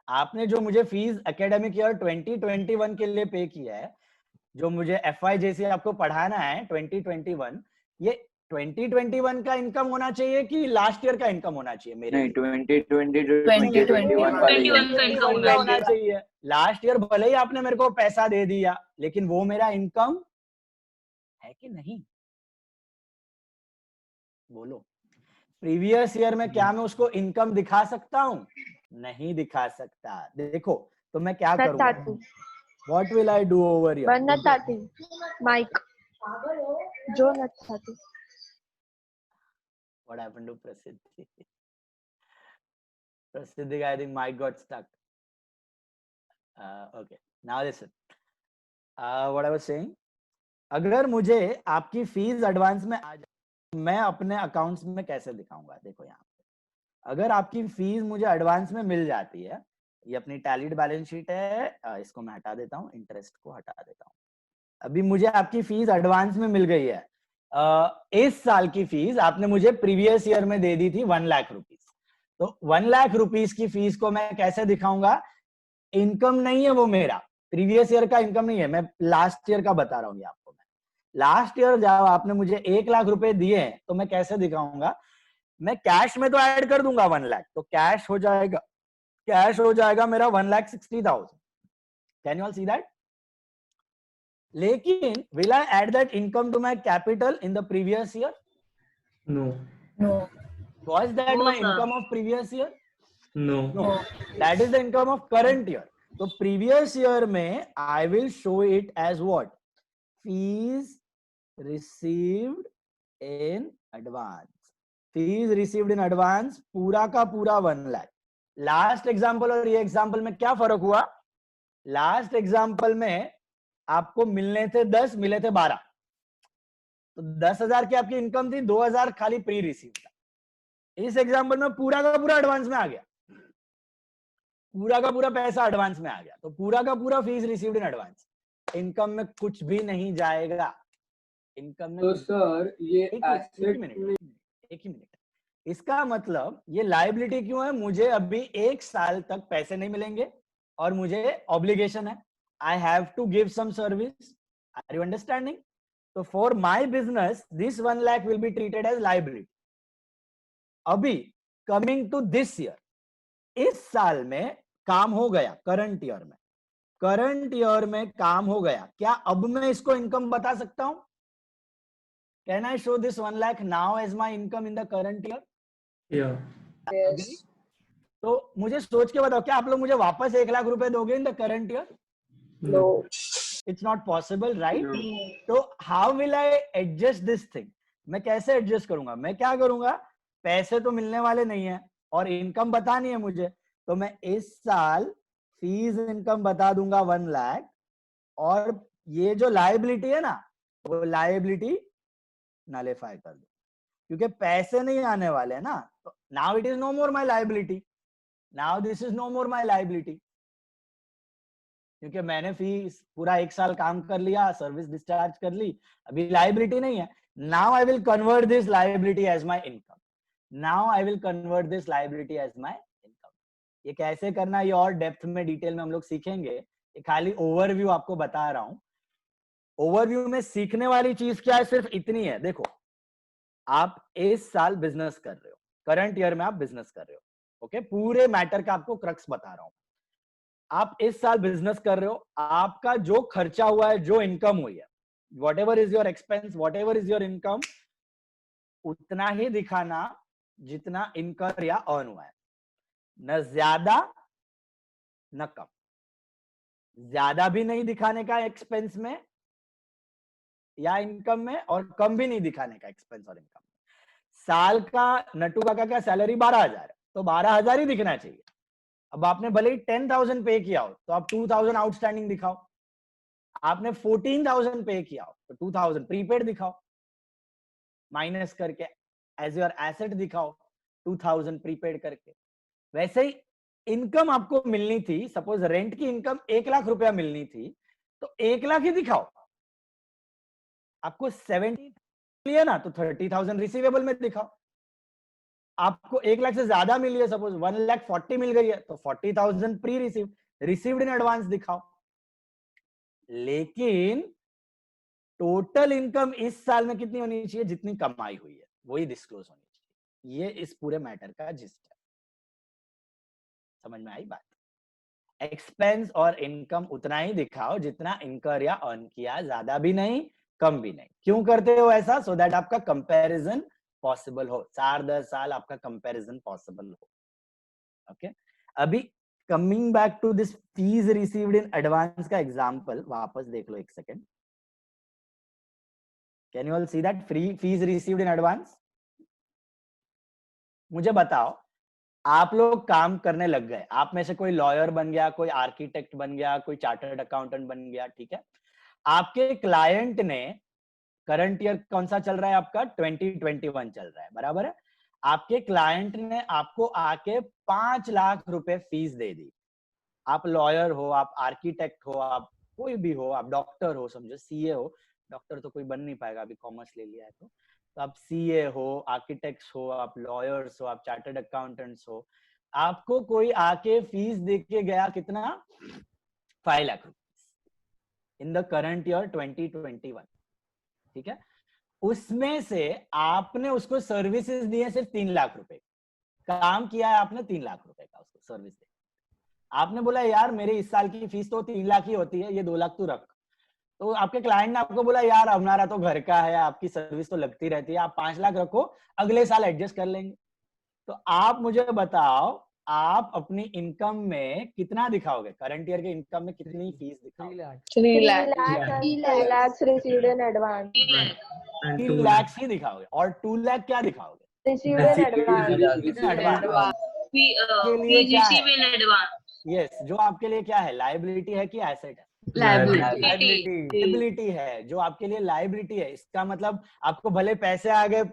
आपने जो मुझे फीस एकेडमिक ईयर 2021 के लिए पे किया है, जो मुझे FYJC आपको पढ़ाना है 2021, ये 2021 का इनकम होना चाहिए कि लास्ट ईयर का इनकम होना चाहिए? मेरे नहीं, 2020 to 2021 का इनकम होना चाहिए। लास्ट ईयर भले ही आपने मेरे को पैसा दे दिया, लेकिन वो मेरा इनकम है कि नहीं? बोलो। प्रीवियस ईयर में क्या मैं उसको इनकम दिखा सकता हूँ? नहीं दिखा सकता। देखो, तो मैं क्या करूँगा? What will I do over here? Mike. जो नथाती. What happened to Prasiddhi? Prasiddhi, I think Mike got stuck. Okay, now listen. What I was saying, अगर मुझे आपकी फीस एडवांस में आ जाए, मैं अपने अकाउंट्स में कैसे दिखाऊंगा? देखो यहाँ पे, अगर आपकी फीस मुझे एडवांस में मिल जाती है, ये अपनी टैलीड बैलेंस शीट है, इसको मैं हटा देता हूँ, इंटरेस्ट को हटा देता हूँ। अभी मुझे आपकी फीस एडवांस में मिल गई है। इस साल की फीस आपने मुझे प्रीवियस ईयर में दे दी थी 1 लाख रुपीस। तो 1 लाख रुपीस की फीस को मैं कैसे दिखाऊंगा? इनकम नहीं है वो मेरा, प्रीवियस ईयर का इनकम नहीं है, मैं लास्ट ईयर का बता रहा हूँ आपको। मैं लास्ट ईयर जब आपने मुझे 1 लाख रुपए दिए, तो मैं कैसे दिखाऊंगा? मैं कैश में तो ऐड कर दूंगा 1 लाख, तो कैश हो जाएगा मेरा 1,60,000। Can you all see that? लेकिन will I add that income to my capital in the previous year? No. Was that No, my sir. income of previous year? No. That is the income of current year. So previous year में I will show it as what? Fees received in advance. Fees received in advance पूरा का पूरा 1 lakh. Last example और ये example में क्या फर्क हुआ? लास्ट एग्जाम्पल में आपको मिलने थे 10, मिले थे 12, तो 10,000 की आपकी इनकम थी, 2,000 खाली प्री रिसीव था। इस एग्जाम्पल में पूरा का पूरा एडवांस में आ गया, पूरा का पूरा पैसा एडवांस में आ गया, तो पूरा का पूरा fees received in advance. Income में कुछ भी नहीं जाएगा। इनकम में तो सर ये एक ही मिनट, इसका मतलब ये लायबिलिटी क्यों है? मुझे अभी 1 साल तक पैसे नहीं मिलेंगे और मुझे ऑब्लिगेशन है, I have to give some service. Are you understanding? So for my business, this 1 lakh will be treated as liability. अभी coming to this year, इस साल में काम हो गया, करंट ईयर में काम हो गया, क्या अब मैं इसको इनकम बता सकता हूं? Can I show this 1 lakh now as my income in the current year? Yeah. Yes. तो मुझे सोच के बताओ, क्या आप लोग मुझे वापस 1 लाख रुपए दोगे in the current year? No. It's not possible, right? तो how will I adjust this thing? मैं कैसे एडजस्ट करूंगा? मैं क्या करूंगा? पैसे तो मिलने वाले नहीं है और इनकम बतानी है मुझे, तो मैं इस साल फीस इनकम बता दूंगा 1 लाख, और ये जो लायबिलिटी है ना, वो लायबिलिटी नलिफाई कर दो, क्योंकि पैसे नहीं आने वाले हैं ना। तो now it is no more my liability, now this is no more my liability, क्योंकि मैंने फीस पूरा 1 साल काम कर लिया, सर्विस डिस्चार्ज कर ली, अभी लायबिलिटी नहीं है। Now I will convert this liability as my income, ये कैसे करना, ये और डेप्थ में डिटेल में हम लोग सीखेंगे। ये खाली ओवरव्यू आपको बता रहा हूं। ओवरव्यू में सीखने वाली चीज क्या है? सिर्फ इतनी है। देखो, आप इस साल बिजनेस कर रहे हो, करंट ईयर में आप बिजनेस कर रहे हो, ओके? पूरे मैटर का आपको क्रक्स बता रहा हूं। आप इस साल बिजनेस कर रहे हो, आपका जो खर्चा हुआ है, जो इनकम हुई है, what ever is your expense, what ever is your income, उतना ही दिखाना जितना इनकम या अर्न हुआ है, न ज्यादा न कम। ज्यादा भी नहीं दिखाने का एक्सपेंस में या इनकम में, और कम भी नहीं दिखाने का एक्सपेंस और इनकम में। साल का नट्टू काका का सैलरी 12,000 है, तो 12,000 ही दिखना चाहिए। अब आपने भले ही 10,000 पे किया हो, तो आप 2,000 आउटस्टैंडिंग दिखाओ। आपने 14,000 पे किया हो, तो 2,000 प्रीपेड दिखाओ, माइनस करके एज योर एसेट दिखाओ 2,000 प्रीपेड करके। वैसे ही इनकम आपको मिलनी थी, सपोज रेंट की इनकम 1 लाख रुपया मिलनी थी, तो 1 लाख ही दिखाओ। आपको 70 लिया ना, तो 30,000 रिसीवेबल में दिखाओ। आपको 1 लाख से ज्यादा मिली है, सपोज 1,40,000 मिल गई है, तो 40,000 प्री रिसीव्ड इन एडवांस दिखाओ। लेकिन टोटल इनकम इस साल में कितनी होनी चाहिए, जितनी कमाई हुई है वही डिस्क्लोज होनी चाहिए। ये इस पूरे मैटर का जिस्ट है। समझ में आई बात? एक्सपेंस और इनकम उतना ही दिखाओ जितना इनकर या अर्न किया, ज्यादा भी नहीं कम भी नहीं। क्यों करते हो ऐसा? सो दैट आपका कंपैरिजन पॉसिबल हो, 4-10 साल आपका कंपैरिजन पॉसिबल हो। ओके, अभी coming back to this fees received in advance का एग्जांपल वापस देख लो एक second. Can you all see that fees received in advance? मुझे बताओ, आप लोग काम करने लग गए, आप में से कोई लॉयर बन गया, कोई आर्किटेक्ट बन गया, कोई चार्टर्ड अकाउंटेंट बन गया, ठीक है। आपके क्लाइंट ने, करंट ईयर कौन सा चल रहा है आपका, 2021 चल रहा है, बराबर है। आपके क्लाइंट ने आपको आके 5 लाख रुपए फीस दे दी। आप लॉयर हो, आप आर्किटेक्ट हो, आप कोई भी हो, आप डॉक्टर हो, समझो सीए हो, डॉक्टर तो कोई बन नहीं पाएगा, अभी कॉमर्स ले लिया है तो आप सीए हो, आर्किटेक्ट्स हो, आप लॉयर्स हो, आप चार्टर्ड अकाउंटेंट्स हो, आपको कोई आके फीस दे के गया कितना, 5 lakh rupees in the current year 2021, ठीक है। उसमें से आपने उसको सर्विसेज दिए सिर्फ 3 लाख रुपए, काम किया है आपने 3 लाख रुपए का, उसको सर्विस दे। आपने बोला यार मेरे इस साल की फीस तो 3 लाख ही होती है, ये 2 लाख तू रख। तो आपके क्लाइंट ने आपको बोला यार हमारा तो घर का है, आपकी सर्विस तो लगती रहती है, आप 5 लाख रखो, अगले साल एडजस्ट कर लेंगे। तो आप मुझे बताओ, आप अपनी इनकम में कितना दिखाओगे, करंट ईयर के इनकम में कितनी फीस दिखाओगे? 3 lakhs received in advance. 3 lakh ही दिखाओगे, और 2 लाख क्या दिखाओगे? Received in advance. Fees received in advance. Yes, जो आपके लिए क्या है, लायबिलिटी है कि एसेट है? लायबिलिटी है, जो आपके लिए लायबिलिटी है। इसका मतलब आपको भले पैसे आ गए,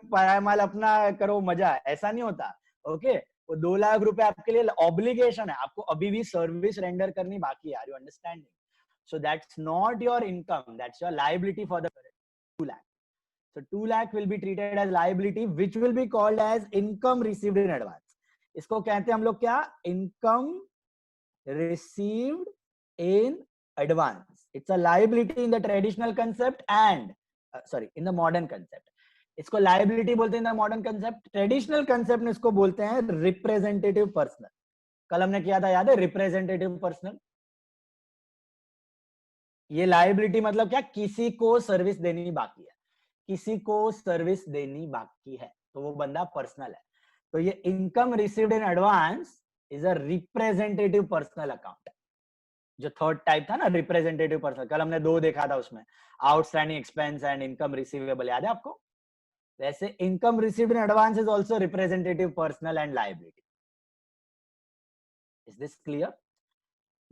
माल अपना करो मजा, ऐसा नहीं होता। ओके, वो 2 लाख रुपए आपके लिए ऑब्लिगेशन है, आपको अभी भी सर्विस रेंडर करनी बाकी है। Are you understanding? So that's not your income, that's your liability for the 2 lakh. So 2 lakh will be treated as liability, which will be called as income received in advance. इसको कहते हैं हम लोग क्या, income received in advance. It's a liability in the traditional concept and in the modern concept. इसको liability बोलते हैं in the modern concept. Traditional concept में इसको बोलते हैं representative personal. कल हमने किया था, याद है, representative personal. ये liability मतलब क्या, किसी को सर्विस देनी बाकी है, किसी को सर्विस देनी बाकी है, तो वो बंदा पर्सनल है। तो ये income received in advance is a representative personal account. जो थर्ड टाइप था ना, रिप्रेजेंटेटिव पर्सनल, कल हमने 2 देखा था, उसमें outstanding expense and income receivable, याद है आपको? वैसे income received in advance is also representative personal and liability. Is this clear?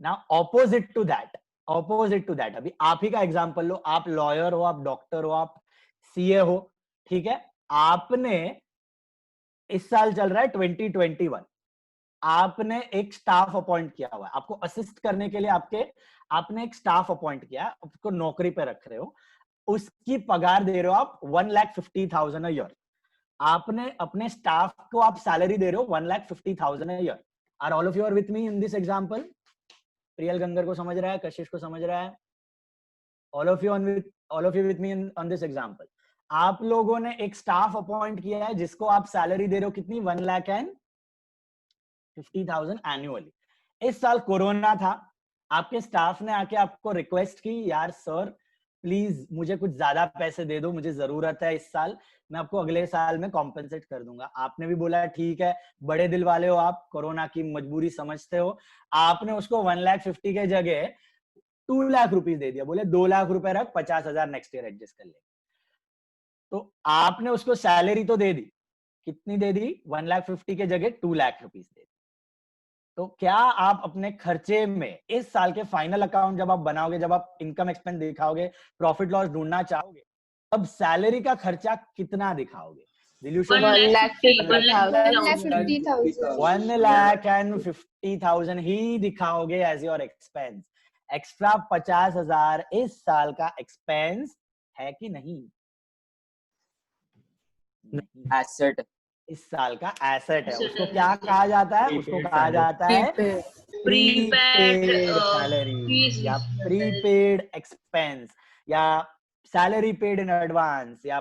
Now opposite to that, अभी आप ही का एग्जांपल लो। आप लॉयर हो, आप डॉक्टर हो, आप सीए हो, ठीक है। आपने इस साल चल रहा है 2021, आपने एक स्टाफ अपॉइंट किया हुआ है, आपको असिस्ट करने के लिए आपने एक स्टाफ अपॉइंट किया, उसको नौकरी पे रख रहे हो, उसकी पगार दे रहे हो आप 1,50,000 अ ईयर। आपने अपने स्टाफ को आप सैलरी दे रहे हो 1,50,000 a year. Are all of you are with me in this example? Priyal Gangar को समझ रहा है, कशिश को समझ रहा है? All of you with me on this example. आप लोगों ने एक स्टाफ अपॉइंट किया है जिसको आप सैलरी दे रहे हो कितनी, 1,50,000 एनुअली। इस साल कोरोना था, आपके स्टाफ ने आके आपको रिक्वेस्ट की, यार सर प्लीज मुझे कुछ ज्यादा पैसे दे दो, मुझे जरूरत है इस साल, मैं आपको अगले साल में कॉम्पेंसेट कर दूंगा। आपने भी बोला ठीक है, बड़े दिल वाले हो आप, कोरोना की मजबूरी समझते हो। आपने उसको 1,50,000 के जगह 2 लाख रुपीस दे दिया, बोले 2 लाख रुपए रख, 50,000 नेक्स्ट ईयर एडजस्ट कर ले। तो आपने उसको सैलरी तो दे दी, कितनी दे दी, 1,50,000 के जगह 2 लाख रुपीस दे दी। तो क्या आप अपने खर्चे में इस साल के फाइनल अकाउंट जब आप बनाओगे, जब आप इनकम एक्सपेंस दिखाओगे, प्रॉफिट लॉस ढूंढना चाहोगे, तब सैलरी का खर्चा कितना दिखाओगे? 1,50,000 ही दिखाओगे एज योर एक्सपेंस। एक्स्ट्रा 50,000 इस साल का एक्सपेंस है कि नहीं? एसेट इस साल का एसेट है, उसको क्या कहा जाता है? उसको कहा जाता है प्रीपेड सैलरी या प्रीपेड एक्सपेंस या सैलरी पेड इन एडवांस या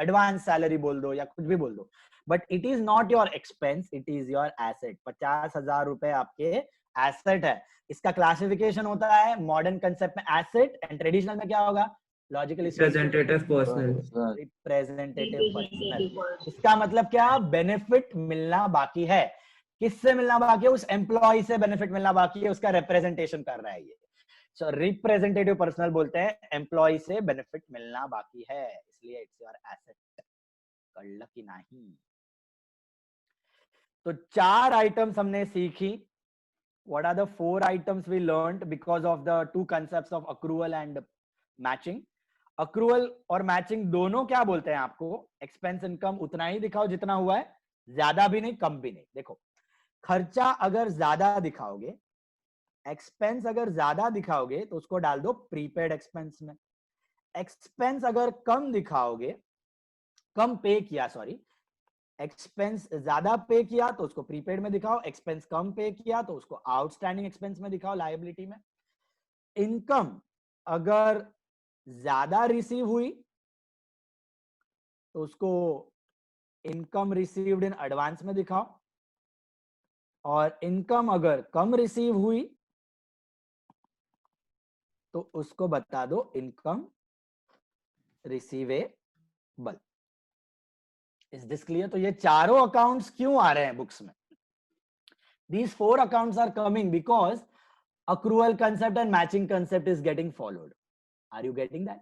एडवांस सैलरी बोल दो या कुछ भी बोल दो, but it is not your expense, it is your asset. 50,000 रुपए आपके एसेट है। इसका क्लासिफिकेशन होता है मॉडर्न कंसेप्ट में एसेट, एंड ट्रेडिशनल में क्या होगा? Logically Representative personal. Representative personal. इसका मतलब क्या? बेनिफिट मिलना बाकी है। किससे मिलना बाकी है? उस एम्प्लॉय से बेनिफिट मिलना बाकी है, उसका रिप्रेजेंटेशन कर रहा है ये। सो रिप्रेजेंटेटिव पर्सनल बोलते हैं एम्प्लॉय से बेनिफिट मिलना बाकी है, इसलिए इट्स योर एसेट। कर की नहीं। तो 4 आइटम्स हमने सीखी। What are the 4 items we learned because of the 2 concepts of accrual and matching? Accrual और matching दोनों क्या बोलते हैं आपको? एक्सपेंस इनकम उतना ही दिखाओ जितना हुआ है, ज्यादा भी नहीं कम भी नहीं। देखो, खर्चा अगर ज्यादा दिखाओगे, एक्सपेंस अगर ज्यादा दिखाओगे तो उसको डाल दो प्रीपेड एक्सपेंस में। एक्सपेंस अगर कम दिखाओगे, कम पे किया, सॉरी, एक्सपेंस ज्यादा पे किया तो उसको प्रीपेड में दिखाओ, एक्सपेंस कम पे किया तो उसको आउटस्टैंडिंग एक्सपेंस में दिखाओ, लायबिलिटी में। इनकम अगर ज्यादा रिसीव हुई तो उसको इनकम रिसीव्ड इन एडवांस में दिखाओ, और इनकम अगर कम रिसीव हुई तो उसको बता दो income receivable. Is this clear? तो ये चारों अकाउंट्स क्यों आ रहे हैं बुक्स में? These 4 accounts are coming because accrual concept and matching concept is getting followed. Are you getting that?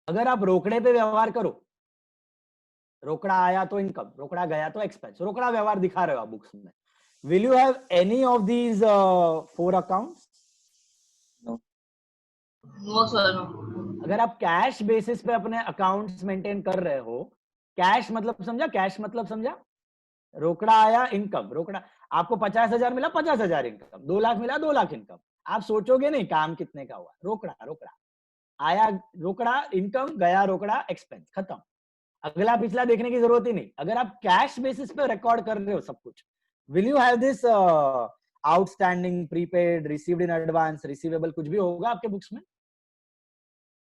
अगर आप रोकड़े पे व्यवहार करो, रोकड़ा आया तो इनकम, रोकड़ा गया तो एक्सपेंस, रोकड़ा व्यवहार दिखा रहे हो आप बुक्स में, will you have any of these 4 accounts? No sir, no. अगर आप कैश बेसिस पे अपने अकाउंट्स मेंटेन कर रहे हो, कैश मतलब समझा? कैश मतलब समझा? रोकड़ा आया इनकम, रोकड़ा आपको 50,000 मिला, 50,000 इनकम, 2 लाख मिला, 2 लाख इनकम। आप सोचोगे नहीं काम कितने का हुआ, रोकड़ा रोकड़ा आया, रोकड़ा इनकम गया, रोकड़ा एक्सपेंस, खत्म। अगला पिछला देखने की जरूरत ही नहीं। अगर आप कैश बेसिस पे रिकॉर्ड कर रहे हो सब कुछ, will you have this outstanding, prepaid, received in advance, receivable, कुछ भी होगा आपके बुक्स में?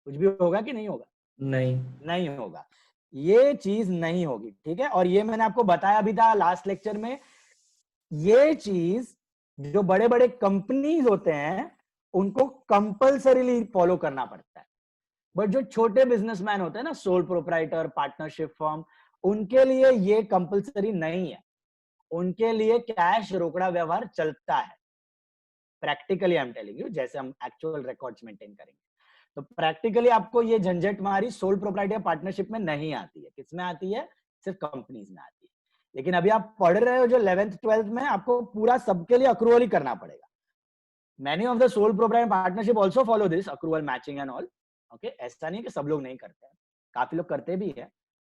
कुछ भी होगा कि नहीं होगा? नहीं होगा। ये चीज नहीं होगी, ठीक है? और ये मैंने आपको बताया भी था लास्ट लेक्चर में, ये चीज जो बड़े बड़े कंपनीज होते हैं उनको कंपल्सरीली फॉलो करना पड़ता है, बट जो छोटे बिजनेसमैन होते हैं ना, सोल प्रोप्राइटर, पार्टनरशिप फर्म, उनके लिए ये कंपल्सरी नहीं है। उनके लिए कैश रोकड़ा व्यवहार चलता है। Practically I am telling you, जैसे हम एक्चुअल रिकॉर्ड्स मेंटेन करेंगे तो प्रैक्टिकली आपको ये झंझट मारी सोल प्रोप्राइटर पार्टनरशिप में नहीं आती है। किसमें आती है? सिर्फ कंपनीज में आती है। लेकिन अभी आप पढ़ रहे हो जो 11th 12th में, आपको पूरा सबके लिए अक्रूवल ही करना पड़ेगा। Many of the sole proprietor partnership also follow this accrual, matching and all. Okay, ऐसा नहीं है कि सब लोग नहीं करते हैं, काफी लोग करते भी है।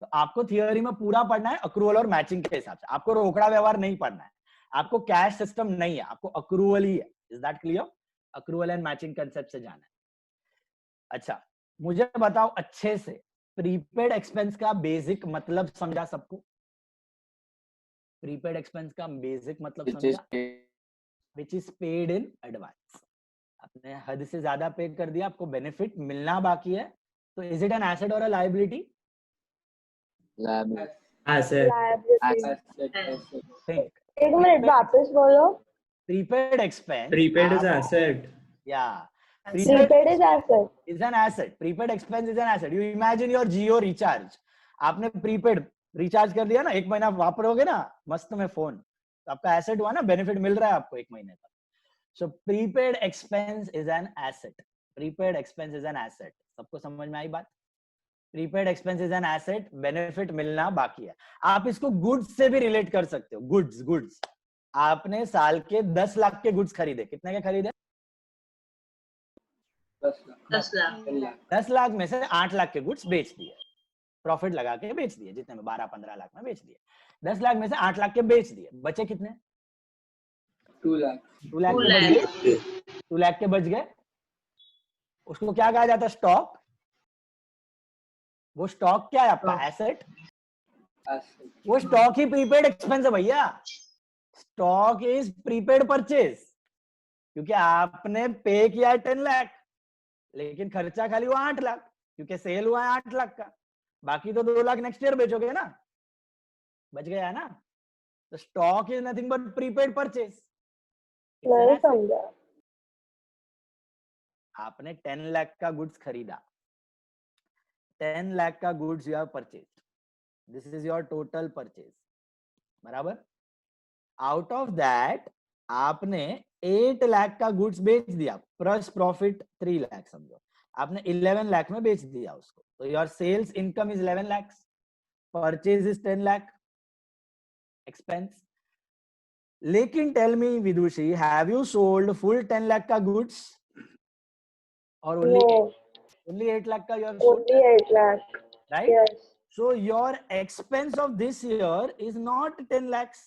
तो आपको थियोरी में पूरा पढ़ना है अक्रूवल और मैचिंग के हिसाब से। आपको रोकड़ा व्यवहार नहीं पढ़ना है, आपको कैश सिस्टम नहीं है, आपको अक्रूवल ही है। Is that clear? Accrual and matching concept से जाना है। अच्छा, मुझे बताओ अच्छे से, प्रीपेड एक्सपेंस का बेसिक मतलब समझा सबको? प्रीपेड एक्सपेंस का बेसिक मतलब समझा? Which is paid in advance. आपने हद से ज्यादा पे कर दिया, आपको बेनिफिट मिलना बाकी है, तो इज इट एन एसेट और अ लायबिलिटी? Asset. थिंक। एक मिनट वापस बोलो। Prepaid expense, Prepaid is asset. या Prepaid is asset. is an asset. Prepaid expense is an asset. You imagine your Jio recharge. आपने प्रीपेड रिचार्ज कर दिया ना, 1 महीना वापरोगे ना मस्त में फोन, तो आपका एसेट हुआ ना, बेनिफिट मिल रहा है आपको 1 महीने तक। So prepaid expense is an asset. Prepaid expense is an asset. सबको समझ में आई बात? Prepaid expense is an asset, benefit मिलना बाकी है। आप इसको गुड्स से भी रिलेट कर सकते हो। गुड्स आपने साल के 10 लाख के गुड्स खरीदे, कितने के खरीदे? 10 लाख। 10 लाख में से 8 लाख के गुड्स बेच दिए, प्रॉफिट लगा के बेच दिए, जितने में 12-15 लाख में बेच दिए। 10 लाख में से 8 लाख के बेच दिए, बचे कितने? 2 लाख। 2 लाख के बच गए। 2 लाख के बच गए, उसको क्या कहा जाता है? स्टॉक। वो स्टॉक क्या है आपका? एसेट। asset. वो स्टॉक ही प्रीपेड एक्सपेंस है भैया, स्टॉक इज प्रीपेड परचेज, क्योंकि आपने पे किया है 10 लाख लेकिन खर्चा खाली हुआ 8 लाख, क्योंकि सेल हुआ है 8 लाख का, बाकी तो 2 लाख नेक्स्ट ईयर बेचोगे ना, बच गया ना। तो stock is nothing but prepaid purchase. नहीं समझा। आपने 10 लाख का गुड्स खरीदा, 10 लाख का goods you have purchase, this is your total purchase, बराबर। आउट ऑफ दैट आपने 8 लाख का गुड्स बेच दिया, प्लस प्रॉफिट 3 लाख, समझो आपने 11 लाख में बेच दिया उसको, तो your sales income is 11 lakh, purchase is 10 lakh, expense. लेकिन tell me Vidushi, have you sold full 10 lakh का गुड्स और only 8 lakh ka you have sold? Only 8 lakh. Right? Yes. So your expense of this year is not 10 lakhs.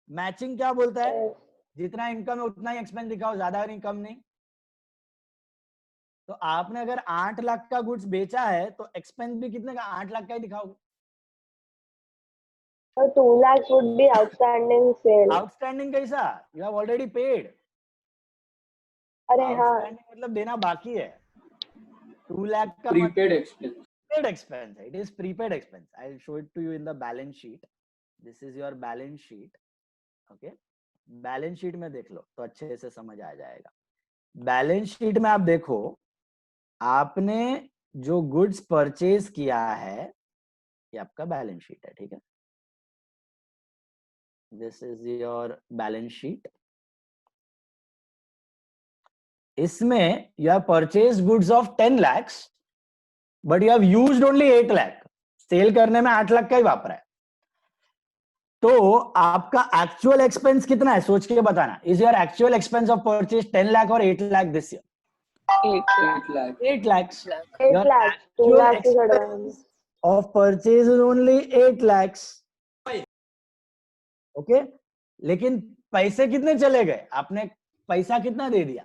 Matching क्या बोलता है? Yes. जितना income है उतना ही expense दिखाओ, ज्यादा नहीं कम नहीं। तो आपने अगर 8 लाख का गुड्स बेचा है तो एक्सपेंस भी कितने का, 8 लाख का ही दिखाओगे। So 2 lakhs would be outstanding sale. Outstanding कैसा? You have already paid. अरे हाँ, आउटस्टैंडिंग मतलब देना बाकी है। 2 लाख का Prepaid expense. prepaid expense. It is prepaid expense. I'll show it to you in the balance sheet. This is your balance sheet. Okay. Balance sheet में देख लो तो अच्छे से समझ आ जाएगा। बैलेंस शीट में आप देखो, आपने जो गुड्स परचेज किया है ये आपका बैलेंस शीट है, ठीक है। This is your balance sheet. इसमें you have purchase goods of 10 lakhs but you have used only 8 lakh, sale करने में 8 लाख का ही वापरा है। तो आपका एक्चुअल एक्सपेंस कितना है सोच के बताना। Is your actual expense of purchase 10 lakh और 8 lakh this year? 8 lakh. 8 lakhs. 8 Your lakhs. 2 actual lakhs is expense advance. of purchase is only 8 lakhs. Okay, लेकिन पैसे कितने चले गए? आपने पैसा कितना दे दिया?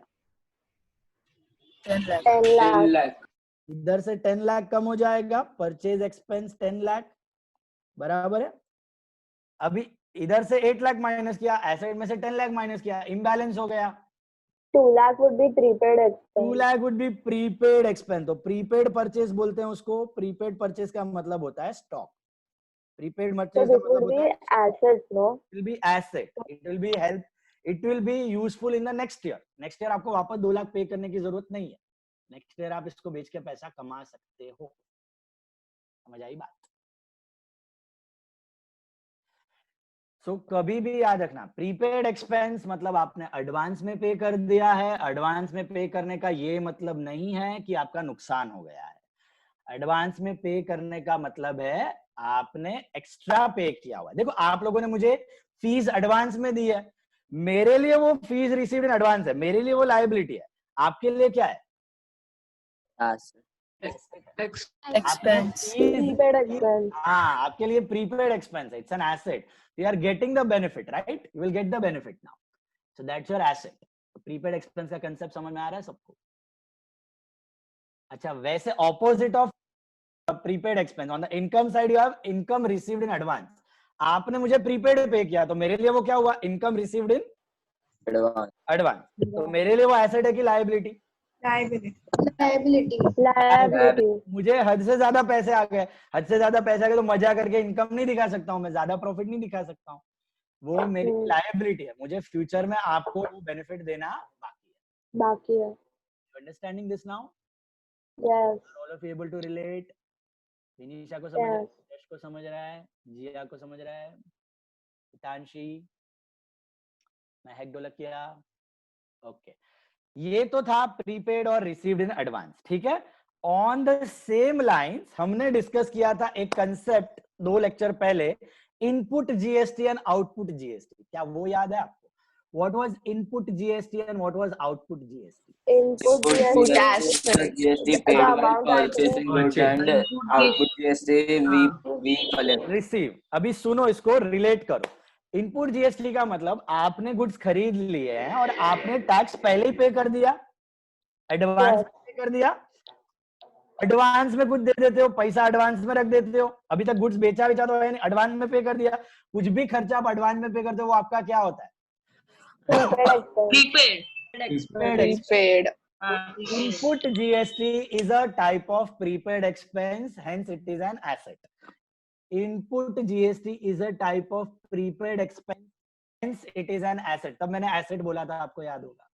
10 10 lakhs. lakh. इधर से 10 लाख कम हो जाएगा, परचेज एक्सपेंस 10 लाख, बराबर है। अभी इधर से 8 लाख माइनस किया, एसेट में से 10 लाख माइनस किया, इम्बैलेंस हो गया। 2 lakh would be prepaid 2 expense. Lakh would be prepaid expense. तो प्रीपेड परचेज बोलते हैं उसको। प्रीपेड परचेज का मतलब होता है स्टॉक। प्रीपेड So परचेज का this would मतलब होता be है assets, no? it will be asset, it will be help, it will be useful in the next year. next year आपको वापस 2 लाख पे करने की जरूरत नहीं है, नेक्स्ट ईयर आप इसको बेच के पैसा कमा सकते हो। समझ आई बात? सो कभी भी याद रखना, प्रीपेड एक्सपेंस मतलब आपने एडवांस में पे कर दिया है। एडवांस में पे करने का ये मतलब नहीं है कि आपका नुकसान हो गया है। एडवांस में पे करने का मतलब है आपने एक्स्ट्रा पे किया हुआ है। देखो आप लोगों ने मुझे फीस एडवांस में दी है, मेरे लिए वो फीस रिसीव्ड इन एडवांस है, मेरे लिए वो लायबिलिटी है। आपके लिए क्या है? Expense. Prepaid expense. हाँ, आपके लिए प्रीपेड एक्सपेंस है, it's an asset. You are getting the benefit, right? You will get the benefit now, so that's your asset. Prepaid expense का कंसेप्ट समझ में आ रहा है सबको? अच्छा, वैसे opposite of prepaid expense, on the income side you have income received in advance. आपने मुझे प्रीपेड पे किया तो मेरे लिए वो क्या हुआ? Income received in advance. तो मेरे लिए वो एसेट है कि लायबिलिटी? Liability. Liability. मुझे हद से ज्यादा पैसे आ गए, हद से ज्यादा पैसे आ गए तो मजा करके इनकम नहीं दिखा सकता हूँ, मैं ज्यादा प्रॉफिट नहीं दिखा सकता हूँ, वो मेरी लायबिलिटी है। मुझे फ्यूचर में आपको वो बेनिफिट देना बाकी है। Understanding this now? Yes. All of you able to relate? Vinisha को समझ रहा है, यश को समझ रहा है, जिया को समझ रहा है, हितांशी, महक ढोलकिया। ओके, ये तो था प्रीपेड और रिसीव्ड इन एडवांस, ठीक है। ऑन द सेम लाइंस हमने डिस्कस किया था एक कंसेप्ट 2 लेक्चर पहले, input GST and output GST. क्या वो याद है आपको? What was input GST and what was output GST? Input GST. The amount output GST we collect. Receive. अभी सुनो, इसको रिलेट करो। इनपुट जीएसटी का मतलब आपने गुड्स खरीद लिए हैं और आपने टैक्स पहले ही पे कर दिया, एडवांस पे कर दिया, एडवांस में कुछ दे देते हो, पैसा एडवांस में रख देते हो, अभी तक गुड्स बेचा तो है नहीं, एडवांस में पे कर दिया। कुछ भी खर्चा आप एडवांस में पे करते हो वो आपका क्या होता है? Prepaid. Prepaid. Input GST is a type of prepaid expense, hence it is an asset. Input GST is a type of prepaid expense, hence it is an asset. तब मैंने asset बोला था, आपको याद होगा।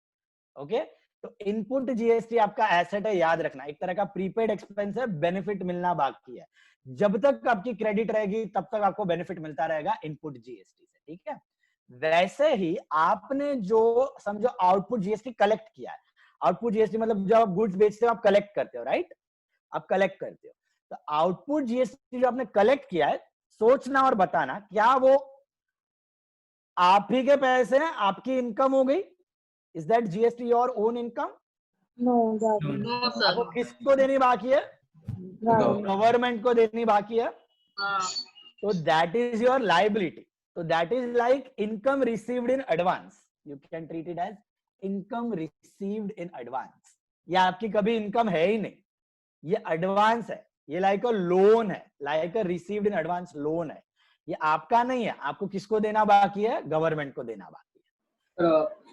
ओके, तो इनपुट जीएसटी आपका asset है, याद रखना, एक तरह का प्रीपेड एक्सपेंस है, बेनिफिट मिलना बाकी है। जब तक आपकी क्रेडिट रहेगी तब तक आपको बेनिफिट मिलता रहेगा इनपुट जीएसटी से, ठीक है। वैसे ही आपने जो समझो आउटपुट जीएसटी कलेक्ट किया है, आउटपुट जीएसटी मतलब जब आप गुड्स बेचते हो आप कलेक्ट करते हो, राइट, आप कलेक्ट करते हो, तो आउटपुट जीएसटी जो आपने कलेक्ट किया है, सोचना और बताना क्या वो आप ही के पैसे हैं, आपकी इनकम हो गई? Is that GST your own income? No, No, sir. आपको किसको देनी बाकी है? गवर्नमेंट को देनी बाकी है। So that is your liability. So that is like income received in advance. You can treat it as income received in advance. ये आपकी कभी इनकम है ही नहीं, ये एडवांस है, ये लाइक अ लोन है, like a received in advance loan है। ये आपका नहीं है, आपको किसको देना बाकी है? गवर्नमेंट को देना बाकी है।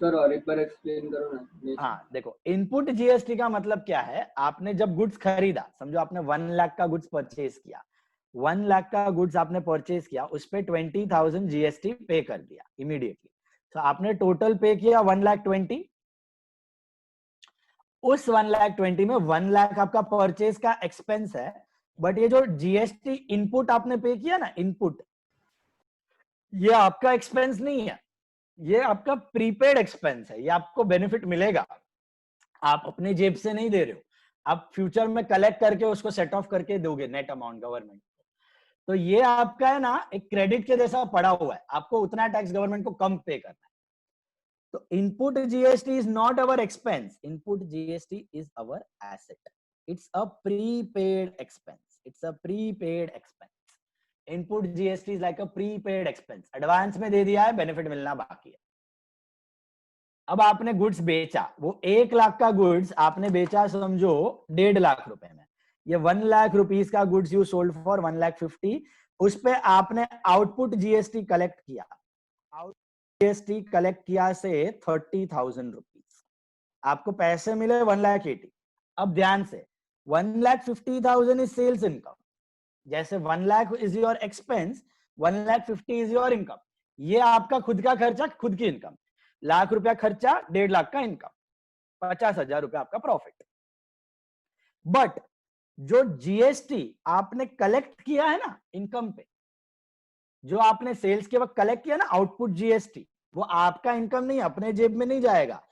सर और एक बार एक्सप्लेन करो ना। हाँ देखो, इनपुट जीएसटी का मतलब क्या है, आपने जब गुड्स खरीदा, समझो आपने 1 लाख का गुड्स परचेज किया, 1 लाख का गुड्स आपने परचेज किया, उस पे 20,000 जीएसटी पे कर दिया इमीडिएटली, तो आपने टोटल पे किया 1,20,000। उस 1,20,000 में 1 लाख आपका परचेज का एक्सपेंस है, बट ये जो जीएसटी इनपुट आपने पे किया ना, इनपुट, ये आपका एक्सपेंस नहीं है, ये आपका प्रीपेड एक्सपेंस है, ये आपको बेनिफिट मिलेगा, आप अपने जेब से नहीं दे रहे हो, आप फ्यूचर में कलेक्ट करके उसको सेट ऑफ करके दोगे नेट अमाउंट गवर्नमेंट को। तो ये आपका है ना एक क्रेडिट के जैसा पड़ा हुआ है, आपको उतना टैक्स गवर्नमेंट को कम पे करना है। तो input GST is not our expense, input GST is our asset, it's a prepaid expense, it's a prepaid expense. Input GST is like a prepaid expense, advance में दे दिया है, बेनिफिट मिलना बाकी है। अब आपने गुड्स बेचा, वो 1 लाख का गुड्स आपने बेचा समझो 1.5 लाख रुपए में, ये 1 लाख रुपीस का गुड्स यू सोल्ड फॉर 1,50,000, उस पे आपने आउटपुट जीएसटी कलेक्ट किया, आउटपुट जीएसटी कलेक्ट किया से 30,000 रुपीज, आपको पैसे मिले 1,80,000। अब ध्यान से 1,50,000 इज सेल्स इनकम, जैसे 1 lakh is your expense, 1,50,000 is your income, ये आपका खुद का खर्चा, खुद की इनकम, लाख रुपया खर्चा, 1.5 लाख का इनकम, 50,000 रुपया आपका प्रॉफिट। बट जो जीएसटी आपने कलेक्ट किया है ना इनकम पे, जो आपने सेल्स के वक्त कलेक्ट किया ना आउटपुट जीएसटी, वो आपका इनकम नहीं, अपने जेब में नहीं जाएगा,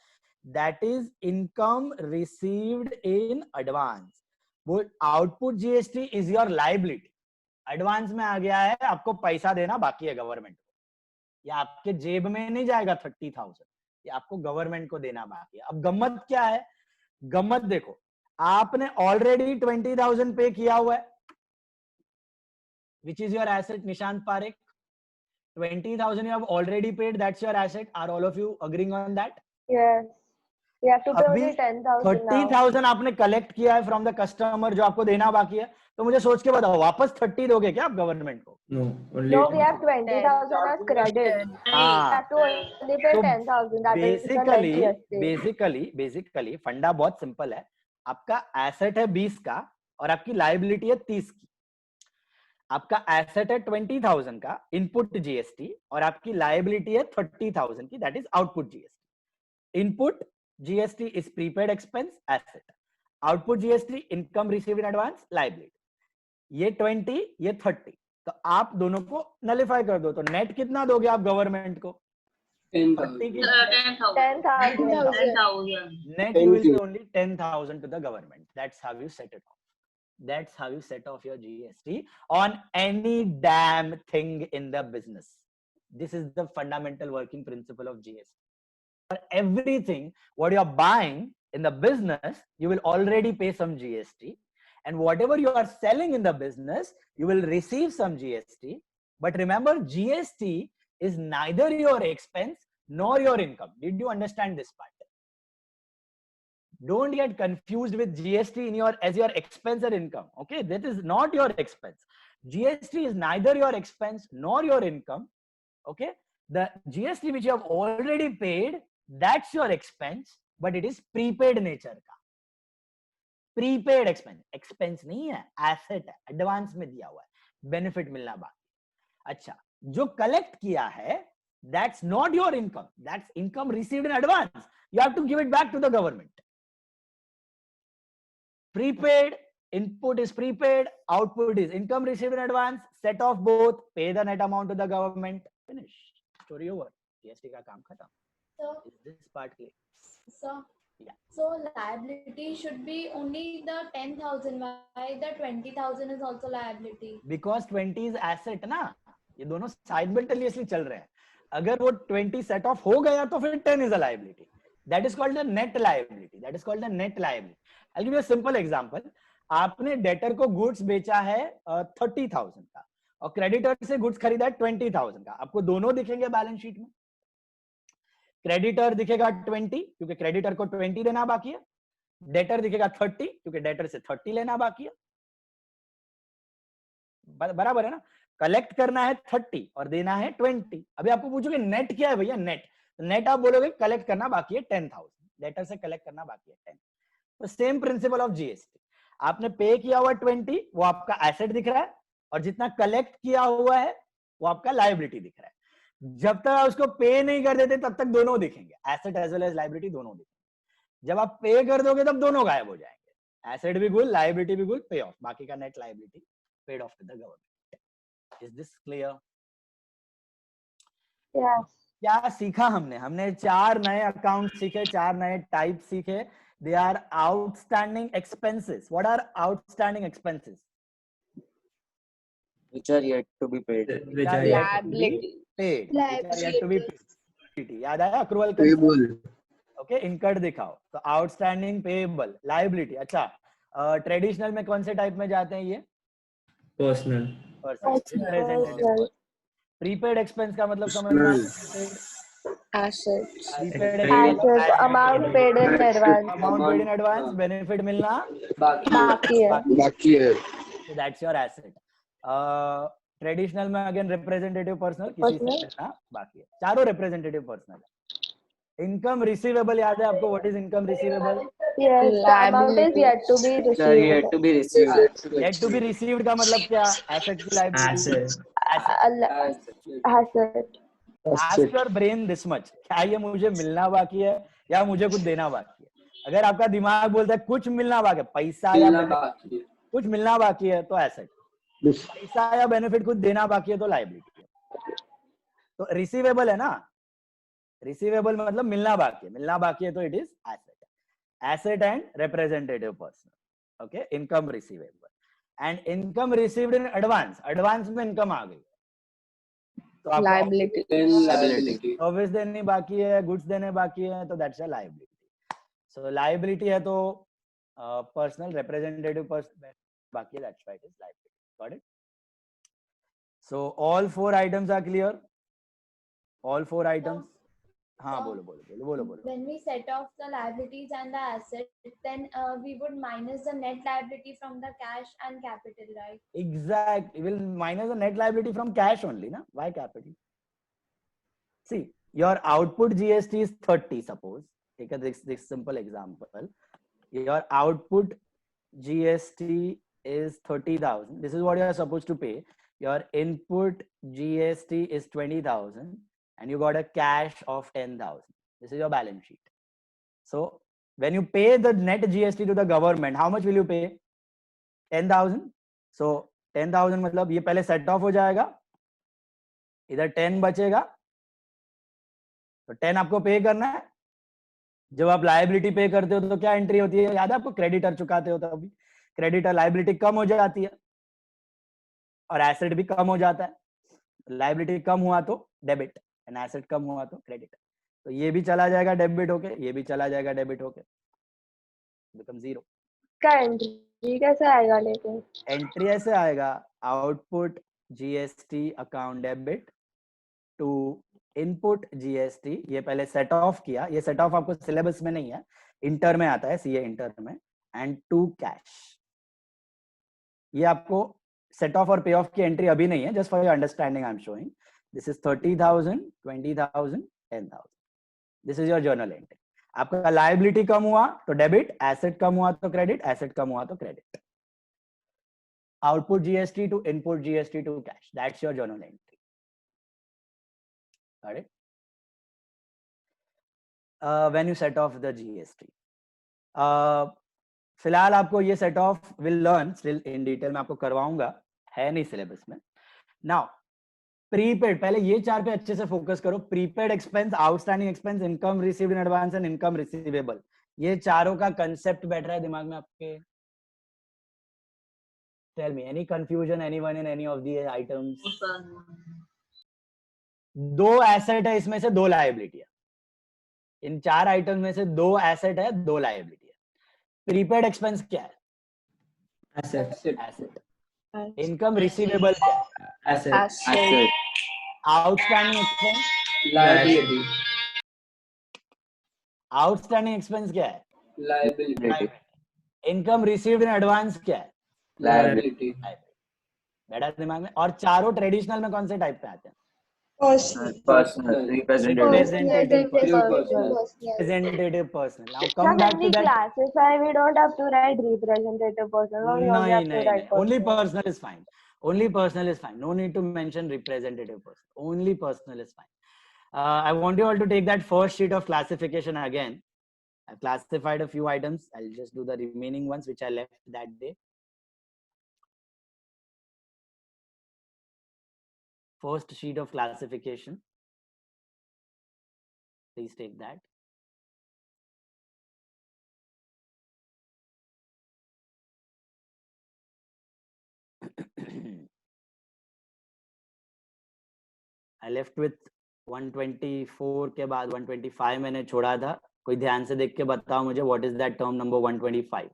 that is income received in advance. वो output GST is your liability, advance में आ गया है, आपको पैसा देना बाकी है गवर्नमेंट को, ये आपके जेब में नहीं जाएगा 30,000, ये आपको गवर्नमेंट को देना बाकी है। अब गम्मत क्या है, गम्मत देखो, आपने ऑलरेडी 20,000 पे किया हुआ है, which is your asset Nishant Parekh, 20,000 you have already paid, that's your asset. Are all of you agreeing on that? Yes. You have to pay अभी only 10,000 now. 30,000 आपने कलेक्ट किया है फ्रॉम द कस्टमर, जो आपको देना बाकी है, तो मुझे सोच के बताओ वापस 30 दोगे क्या आप गवर्नमेंट को? No, only No, we have 20,000 as credit. We have to only pay 10,000. That is basically फंडा बहुत सिंपल है, आपका एसेट है 20 का और आपकी लायबिलिटी है 30 की। आपका एसेट है 20,000 का इनपुट जीएसटी और आपकी लायबिलिटी है 30,000 की, that is output GST. Input GST is prepaid expense asset, output GST income received in advance liability. ये 20 ये 30, तो आप दोनों को नलिफाई कर दो, तो नेट कितना दोगे आप गवर्नमेंट को? 10,000. 10,000. Net you will pay only 10,000 to the government. That's how you set it off. That's how you set off your GST on any damn thing in the business. This is the fundamental working principle of GST. For everything what you are buying in the business, you will already pay some GST, and whatever you are selling in the business, you will receive some GST. But remember, GST is neither your expense nor your income. Did you understand this part? Don't get confused with GST in your as your expense or income. Okay, that is not your expense. GST is neither your expense nor your income. Okay, the GST which you have already paid, that's your expense, but it is prepaid nature का. Prepaid expense, expense नहीं है, asset है, advance में दिया हुआ है, benefit मिलना बाकी. अच्छा, जो collect किया है, that's not your income, that's income received in advance. You have to give it back to the government. Prepaid, input is prepaid, output is income received in advance, set off both, pay the net amount to the government, finish. Story over. GST का काम खत्म. So, Is this part clear? so, Yeah. so liability should be only the 10,000. Why the 20,000 is also liability? Because 20 is asset ना, ये दोनों simultaneously चल रहे हैं. अगर वो 20 set off हो गया तो फिर 10 is a liability. That is called the net liability. That is called the net liability. I'll give you a simple example. आपने डेटर को गुड्स बेचा है 30,000 का और क्रेडिटर से गुड्स खरीदा है 20,000 का. आपको दोनों दिखेंगे बैलेंस शीट में. क्रेडिटर दिखेगा 20 क्योंकि क्रेडिटर को 20 देना बाकी है. डेटर दिखेगा 30 क्योंकि डेटर से 30 लेना बाकी है. बराबर है ना. कलेक्ट करना है 30 और देना है 20. अभी आपको पूछोगे नेट क्या है भैया. नेट नेट आप बोलोगे कलेक्ट करना बाकी है 10,000, डेटर से कलेक्ट करना बाकी है 10. तो सेम प्रिंसिपल ऑफ जीएसटी. आपने पे किया हुआ 20, वो आपका एसेट दिख रहा है, और जितना कलेक्ट किया हुआ है वो आपका लायबिलिटी दिख रहा है. जब तक आप उसको पे नहीं कर देते तब तक दोनों दिखेंगे, asset as well as liability दोनों दिखेंगे. जब आप पे कर दोगे तब दोनों गायब हो जाएंगे. एसेट भी गुल, लायबिलिटी भी गुल, पे ऑफ, बाकी का net liability paid off to the government. Is this clear? Yes. क्या सीखा हमने? हमने 4 नए अकाउंट सीखे, 4 नए टाइप सीखे. They are outstanding expenses. What are outstanding expenses? Which are yet to be paid. Which are yet to be paid. Which are yet to be paid. याद आया? Accrual Payable. Okay, incurred दिखाओ. तो outstanding, payable, liability. अच्छा, traditional में कौन से type में जाते हैं ये? personal. Representative. प्रीपेड एक्सपेंस का मतलब समझना. Assets. Assets, amount paid in advance. Amount paid in advance, benefit मिलना बाकी है. बाकी है. So that's your asset. Traditional में अगेन रिप्रेजेंटेटिव पर्सनल, किसी से मिलना बाकी है. चारों रिप्रेजेंटेटिव पर्सनल. इनकम रिसीवेबल याद है आपको? What is income receivable? Yes, the amount is yet to be Which are yet received. to be received. Yet to be received का मतलब क्या? एसेट की liability. Asset. Ask your brain this much. क्या ये मुझे मिलना बाकी है या मुझे कुछ देना बाकी है? अगर आपका दिमाग बोलता है कुछ मिलना बाकी है, पैसा या benefit, कुछ मिलना बाकी है तो एसेट. पैसा या बेनिफिट कुछ देना बाकी है तो लायबिलिटी है. तो रिसीवेबल है ना. रिसीवेबल मतलब मिलना बाकी है. मिलना बाकी है तो it is asset. Asset and representative person. Okay, income receivable and income received in advance. Advance में इनकम आ गई तो आपको Liability. सर्विस देनी बाकी है, गुड्स देने बाकी है, तो that's a liability. So liability है तो पर्सनल, रिप्रेजेंटेटिव पर्सन बाकी है, that's why it is liability. Got it? So all 4 items are clear. All 4 items. हाँ, बोलो बोलो बोलो बोलो बोलो. When we set off the liabilities and the assets, then we would minus the net liability from the cash and capital, right? Exactly. We'll minus the net liability from cash only, na? Why capital? See, your output GST is 30, suppose. Take this simple example. Your output GST is 30,000. This is what you are supposed to pay. Your input GST is 20,000. And you got a cash of 10,000. This is your balance sheet. So when you pay the net GST to the government, how much will you pay? 10,000. So 10,000 मतलब ये पहले set of हो जाएगा, इधर 10 बचेगा, तो 10 आपको पे करना है. जब आप लायबिलिटी पे करते हो तो क्या एंट्री होती है? याद है आपको? क्रेडिटर चुकाते हो तो अभी क्रेडिटर लायबिलिटी कम हो जाती है और एसेट भी कम हो जाता है. लायबिलिटी कम हुआ तो डेबिट, एंड एसेट कम हुआ तो क्रेडिट. तो ये भी चला जाएगा डेबिट होके, ये भी चला जाएगा डेबिट होके, बिकम 0. का एंट्री कैसे आएगा? लेकिन एंट्री ऐसे आएगा, output GST account debit to input GST, ये पहले सेट ऑफ किया, ये सेट ऑफ आपको सिलेबस में नहीं है, इंटर में आता है, सीए इंटर में, एंड टू कैश। ये आपको सेट ऑफ और पे ऑफ की एंट्री अभी नहीं है, just for your understanding I am showing. This is 30,000, 20,000, 10,000। This is your journal entry. आपका लायबिलिटी कम हुआ तो डेबिट, एसेट कम हुआ तो क्रेडिट, एसेट कम हुआ तो credit. Output GST to input GST to cash, that's your journal entry. Got it? When you set off the GST. फिलहाल आपको ये set of will learn still in detail, मैं आपको करवाऊंगा, है नहीं सिलेबस में। नाउ प्रीपेड, पहले ये चार पे अच्छे से फोकस करो। Prepaid expense, outstanding expense, income received in advance and income receivable, ये चारों का कंसेप्ट बैठ रहा है दिमाग में आपके? Tell me, any confusion anyone in any of the items? दो एसेट है इसमें से, दो लायबिलिटी है। इन चार आइटम में से दो एसेट है, दो लायबिलिटी है। प्रीपेड एक्सपेंस क्या है? एसेट। इनकम रिसीवेबल क्या है? Asset. Outstanding expense? Liability. Outstanding expense क्या है? Liability. Income received in advance क्या है? Liability. बैठा दिमाग में। और चारों ट्रेडिशनल में कौन से टाइप पे आते हैं? Personal. Representative. Representative Personal. representative personal. Now Now come back when to we that. classify, we don't have to write representative person. No, we only have to write Only personal. personal is fine. Only personal is fine. No need to mention representative person. Only personal is fine. I want you all to take that first sheet of classification again. I've classified a few items. I'll just do the remaining ones which I left that day. First sheet of classification. Please take that. I left with 124 के बाद 125 मैंने छोड़ा था। कोई ध्यान से देख के बताओ मुझे, what is that term number 125?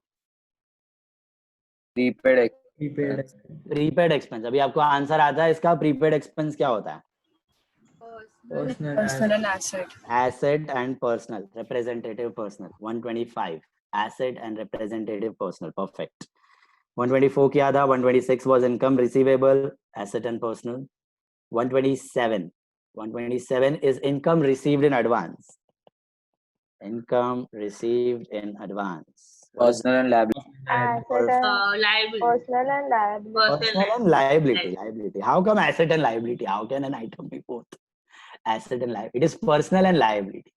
Prepaid. Prepaid expense. अभी आपको आंसर आता है इसका, प्रीपेड एक्सपेंस क्या होता है? Personal asset. Asset and personal, representative personal. 125 asset and representative personal, perfect. 124 क्या था? 126 was income receivable, asset and personal. 127 is income received in advance. Income received in advance. Personal and liability. Asset and Liability. personal and liability. Personal and liability. How come asset and liability? How can an item be both? Asset and liability. It is personal and liability.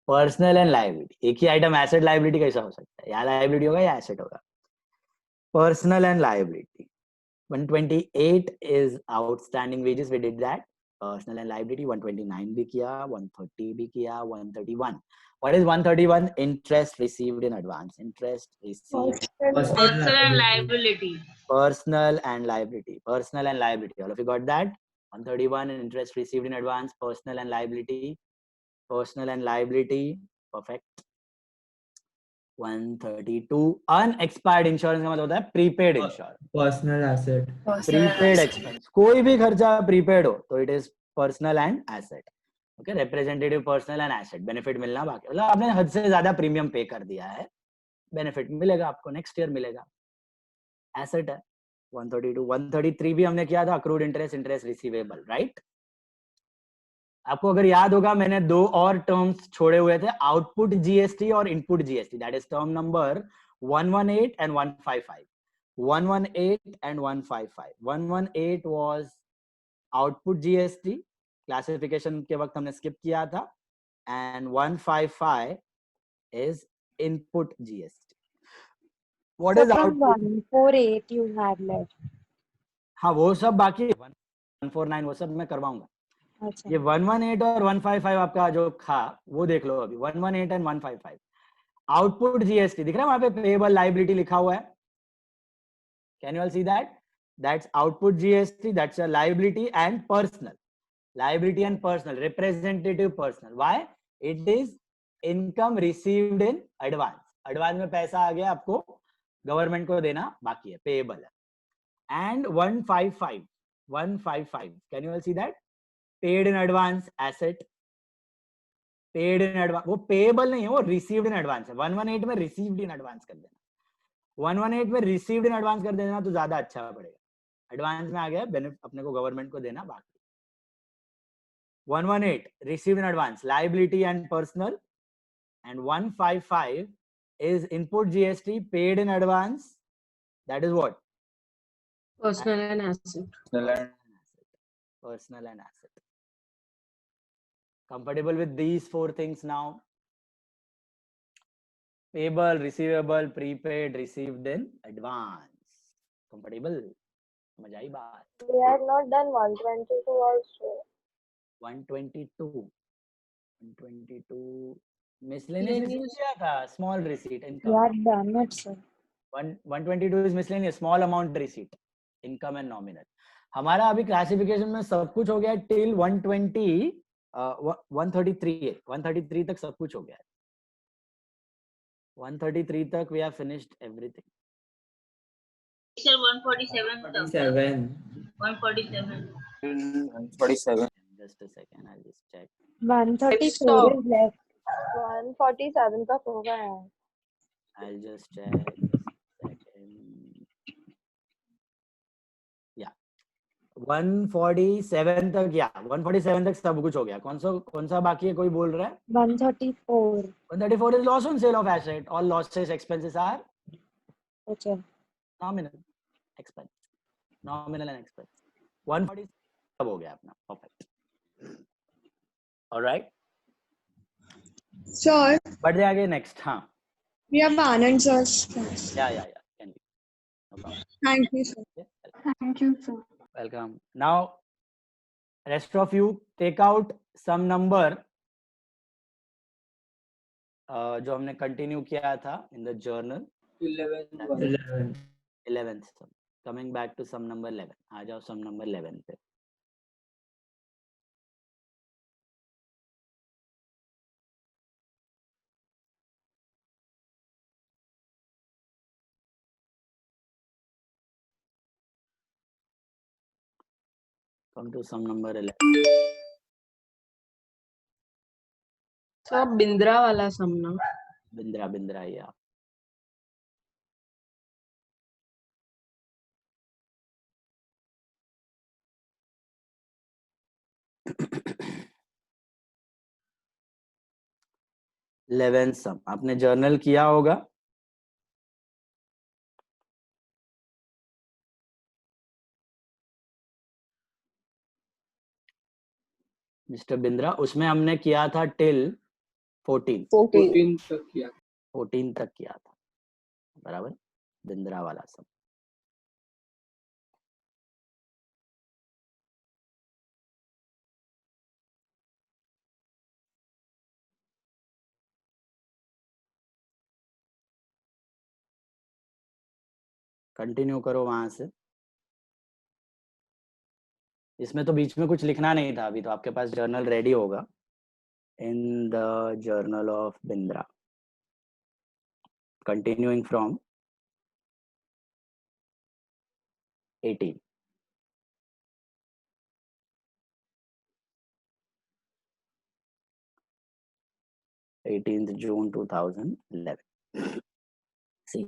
Personal and liability. एक ही item asset liability कैसा हो सकता है? या liability होगा या asset होगा. Personal and liability. 128 is outstanding wages. We did that. Personal and liability. 129 भी किया, 130 भी किया, 131. What is 131? Interest received in advance. Interest received. Personal and liability. Personal and liability. Personal and liability. All of you got that? 131 interest received in advance. Personal and liability. Personal and liability. Perfect. 132 unexpired insurance का मतलब होता है prepaid insurance. Personal asset, prepaid expense, कोई भी खर्चा prepaid हो तो it is personal and asset. Okay, representative personal and asset, benefit मिलना बाकी, मतलब आपने हद से ज्यादा प्रीमियम पे कर दिया है, बेनिफिट मिलेगा आपको, नेक्स्ट ईयर मिलेगा, एसेट है। 132 133 भी हमने किया था, accrued interest, interest receivable, right. आपको अगर याद होगा मैंने दो और टर्म्स छोड़े हुए थे, आउटपुट जीएसटी और input GST, that is term number 118 and 155। 118 and 155. 118 was output GST, classification के वक्त हमने skip किया था, and 155 is input GST. What is output? 148 you had left. हाँ वो सब बाकी, 149 वो सब मैं करवाऊंगा। अच्छा, ये 118 और 155 आपका जो था वो देख लो अभी, 118 and 155। आउटपुट जीएसटी दिख रहा है वहां पे, पेएबल लायबिलिटी लिखा हुआ है, can you all see that? That's output GST, that's a liability and personal, liability and personal, representative personal. Why? It is income received in advance, advance में पैसा आ गया, आपको गवर्नमेंट को देना बाकी है, पेएबल है। And 155, can you all see that? Paid in advance asset, paid in advance, वो पेएबल नहीं है, वो रिसीव्ड इन एडवांस है। 118 में रिसीव्ड इन एडवांस कर देना, 118 में रिसीव्ड इन एडवांस कर देना तो ज्यादा अच्छा पड़ेगा। एडवांस में आ गया बेनिफिट अपने को गवर्नमेंट को देना बाकी। 118 received in advance, liability and personal, and 155 is input GST paid in advance. That is what? Personal and asset. Personal and asset. Compatible with these four things now. Payable, receivable, prepaid, received in advance. Compatible. समझ आई बात? We had not done 122 also. 122 miscellaneous receipt किया था, small receipt income. We had done it, sir. 122 is miscellaneous, small amount receipt, income and nominal. हमारा अभी classification में सब कुछ हो गया टिल 120 133 है, 133 तक सब कुछ हो गया है। 133 तक we have finished everything. Sir, 147 तक. 147. 147. Just a second, I'll just check. 134 is left. 147 तक हो गया है. I'll just check. Second. Yeah. 147 तक, या 147 तक सब कुछ हो गया। कौन सा बाकी है, कोई बोल रहा है? 134. 134 is loss on sale of asset. All losses expenses are Okay. nominal expense. Nominal and expense. 140 सब हो गया अपना, perfect. All right. Sir, बढ़ते आगे next. हाँ. we have Anand sir's class. Yeah. Can be. No problem. Thank you, sir. Thank you, sir. Welcome. Now, rest of you take out some number जो हमने continue किया था in the journal. 11th. Coming back to sum number 11. आ जाओ sum number 11 पे. Come to sum number 11. So Bindra वाला समना. बिंद्रा या. Eleventh सम आपने journal किया होगा. मिस्टर बिंद्रा, उसमें हमने किया था टिल 14 तक किया 14 तक किया था, बराबर. बिंद्रा वाला सम. कंटिन्यू करो वहां से. इसमें तो बीच में कुछ लिखना नहीं था, अभी तो आपके पास जर्नल रेडी होगा. In the journal of Bindra, continuing from 18. June 2011. See,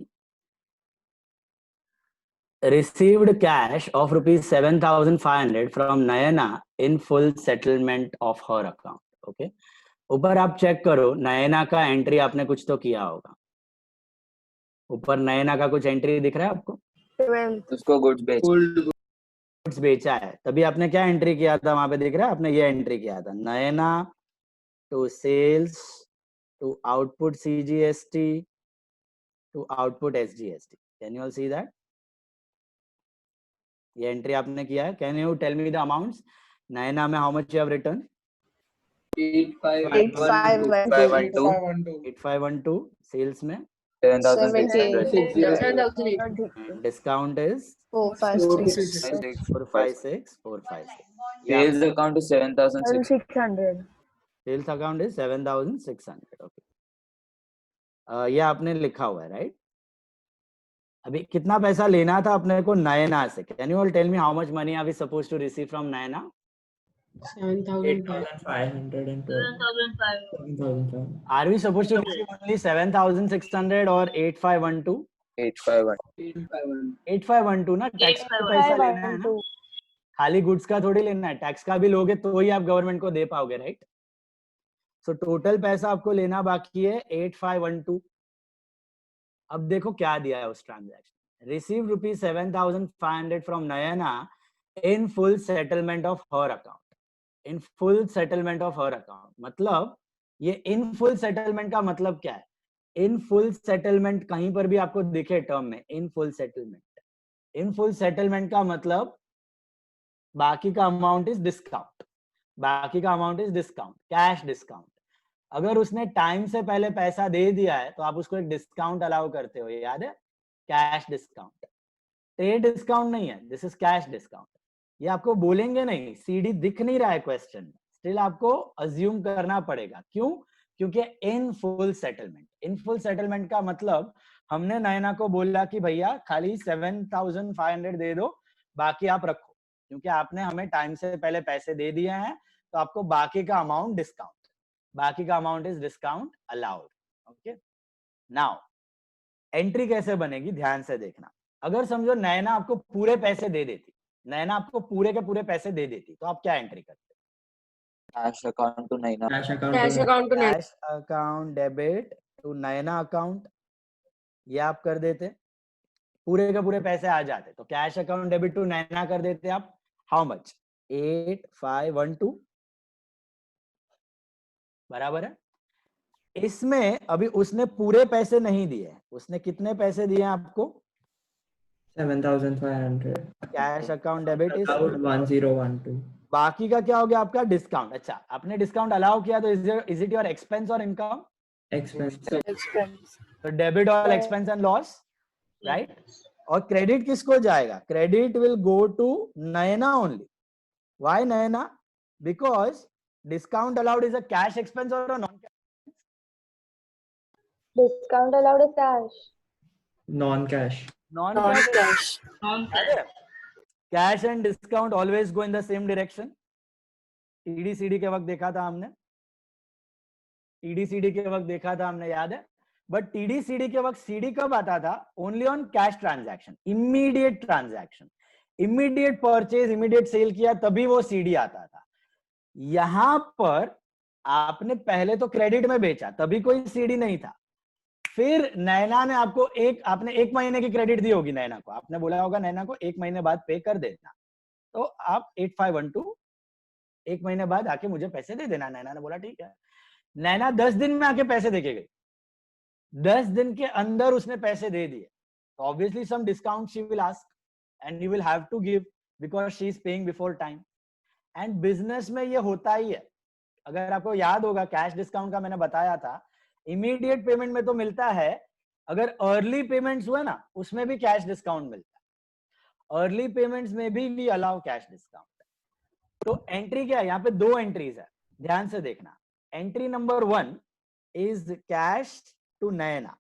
received cash of rupees 7,500 from Nayana in full settlement of her account. Okay. ऊपर आप चेक करो, नयना का एंट्री आपने कुछ तो किया होगा. ऊपर नयना का कुछ एंट्री दिख रहा है आपको? उसको गुड्स बेचा है, तभी आपने क्या एंट्री किया था वहां पे दिख रहा है? आपने ये एंट्री किया था, Nayana to sales to output CGST to output SGST. Can you all see that? ये एंट्री आपने किया है. Can you tell me the amounts? Nayana में how much you have return? 8512. Sales में 7,600. Discount is 456. Sales account is 7,600. Sales account is 7,600. Okay, ये आपने लिखा हुआ है, राइट? अभी कितना पैसा लेना था अपने को नयना से? Can you all tell me how much money are we supposed to receive from Naina? 7,500. 7,500. Are we supposed to receive only 7,600 or 8,512? 851. 8,512 ना, टैक्स का भी पैसा लेना है ना, खाली गुड्स का थोड़ी लेना है, टैक्स का भी लोगे तो ही आप गवर्नमेंट को दे पाओगे, राइट? सो टोटल पैसा आपको लेना बाकी है 8,512. अब देखो क्या दिया है उस transaction. Receive rupees 7,500 from Naina in full settlement of her account. In full settlement of her account मतलब ये इन फुल सेटलमेंट का मतलब क्या है? इन फुल सेटलमेंट कहीं पर भी आपको दिखे टर्म में इन फुल सेटलमेंट, इन फुल सेटलमेंट का मतलब बाकी का अमाउंट इज डिस्काउंट, बाकी का amount is discount, cash discount. अगर उसने टाइम से पहले पैसा दे दिया है तो आप उसको एक डिस्काउंट अलाउ करते हो, याद है? Cash discount. ट्रेड डिस्काउंट नहीं है, दिस इज कैश डिस्काउंट. ये आपको बोलेंगे नहीं, सीडी दिख नहीं रहा है क्वेश्चन में, स्टिल आपको अज्यूम करना पड़ेगा. क्यों? क्योंकि इन फुल सेटलमेंट, इन फुल सेटलमेंट का मतलब हमने नयना को बोला कि भैया खाली 7,500 दे दो, बाकी आप रखो, क्योंकि आपने हमें टाइम से पहले पैसे दे दिए हैं, तो आपको बाकी का अमाउंट डिस्काउंट, बाकी का amount is discount allowed. Okay, now entry कैसे बनेगी ध्यान से देखना. अगर समझो नयना आपको पूरे पैसे दे देती, नयना आपको पूरे के पूरे पैसे दे देती, तो आप क्या एंट्री करते? Cash account to Naina. Cash account. Cash account debit to Naina account, ये आप कर देते, पूरे के पूरे पैसे आ जाते. तो cash account debit to Naina कर देते आप. How much? 8,512 बराबर है. इसमें अभी उसने पूरे पैसे नहीं दिए, उसने कितने पैसे दिए आपको? 7,500. Cash account debit is Allowed 1012. बाकी का क्या हो गया आपका? डिस्काउंट. अच्छा, आपने डिस्काउंट अलाउ किया तो इज इट योर एक्सपेंस और इनकम? Expense. तो डेबिट और एक्सपेंस एंड लॉस, राइट? और क्रेडिट किसको जाएगा? Credit will go to Nayana only. Why Nayana? Because discount allowed is a cash expense और non cash? Discount allowed is cash. Non-cash. Non cash. Cash and discount always go in the same direction. TDCD के वक्त देखा था हमने, टीडीसीडी के वक्त देखा था हमने, याद है? बट टीडीसीडी के वक्त सीडी कब आता था? Only on cash transaction, immediate transaction, immediate purchase, immediate sale किया तभी वो सीडी आता था. यहां पर आपने पहले तो क्रेडिट में बेचा तभी कोई सीडी नहीं था. फिर नैना ने आपको आपने 1 महीने की क्रेडिट दी होगी नैना को, आपने बोला होगा नैना को 1 महीने बाद पे कर देना, तो आप 8,512 1 महीने बाद आके मुझे पैसे दे देना. नैना ने बोला ठीक है. नैना 10 दिन में आके पैसे देके गई, 10 दिन के अंदर उसने पैसे दे दिए, तो obviously some discount she will ask and you will have to give because she is paying before time. And business में ये होता ही है. अगर आपको याद होगा कैश डिस्काउंट का मैंने बताया था, इमीडिएट पेमेंट में तो मिलता है, अगर अर्ली पेमेंट्स हुए ना उसमें भी कैश डिस्काउंट मिलता है. अर्ली पेमेंट्स में भी वी अलाउ कैश डिस्काउंट. तो एंट्री क्या है? यहाँ पे 2 एंट्रीज है, ध्यान से देखना. Entry number 1 is cash to Naina,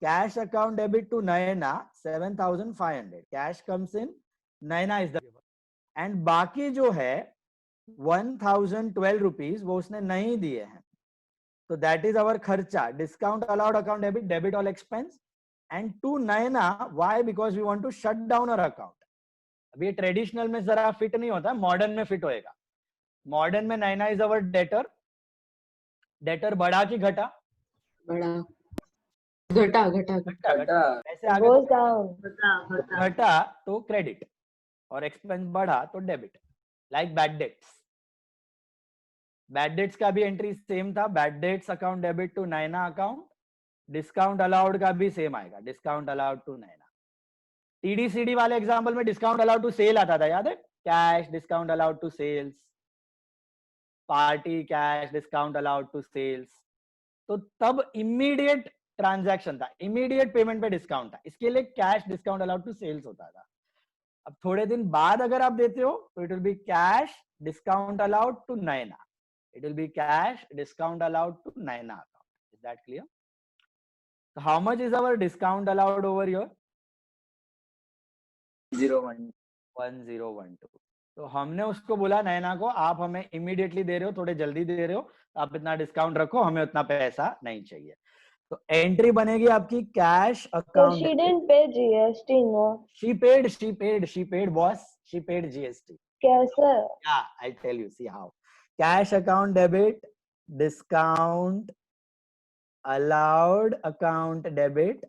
cash account debit to Naina 7,500, cash comes in, Naina is the giver. And बाकी जो है 1,012 रुपीज वो उसने नहीं दिए हैं, तो दैट इज अवर खर्चा. Discount allowed account debit, debit all expense. And to Naina, why? Because we want to shut down our account. अभी ट्रेडिशनल में जरा फिट नहीं होता, मॉडर्न में फिट होएगा. मॉडर्न में Naina is our debtor. Debtor बढ़ा कि घटा? बड़ा. घटा. ऐसे आगे Goes down. घटा तो क्रेडिट और एक्सपेंस बढ़ा तो debit. Like bad debts, bad debts का भी एंट्री सेम था. Bad debts account debit to Naina account. Discount allowed का भी सेम आएगा, discount allowed to Naina. TDCD वाले एग्जांपल में डिस्काउंट अलाउड टू सेल आता था, याद है? Cash discount allowed to sales, party cash discount allowed to sales. तो तब इमीडिएट ट्रांजैक्शन था, इमीडिएट पेमेंट पे डिस्काउंट था, इसके लिए cash discount allowed to sales होता था. अब थोड़े दिन बाद अगर आप देते हो तो it will be cash discount allowed to Naina. It will be cash discount allowed to Nayana account. Is that clear? So how much is our discount allowed over here? 01. 1012. तो हमने उसको बोला नैना को, आप हमें इमीडिएटली दे रहे हो, थोड़े जल्दी दे रहे हो, आप इतना डिस्काउंट रखो, हमें उतना पैसा नहीं चाहिए। तो एंट्री बनेगी आपकी cash So account. she didn't pay GST, no? she paid boss, she paid GST. कैसे? Yeah, I'll tell you, see how. Cash account debit, discount allowed account debit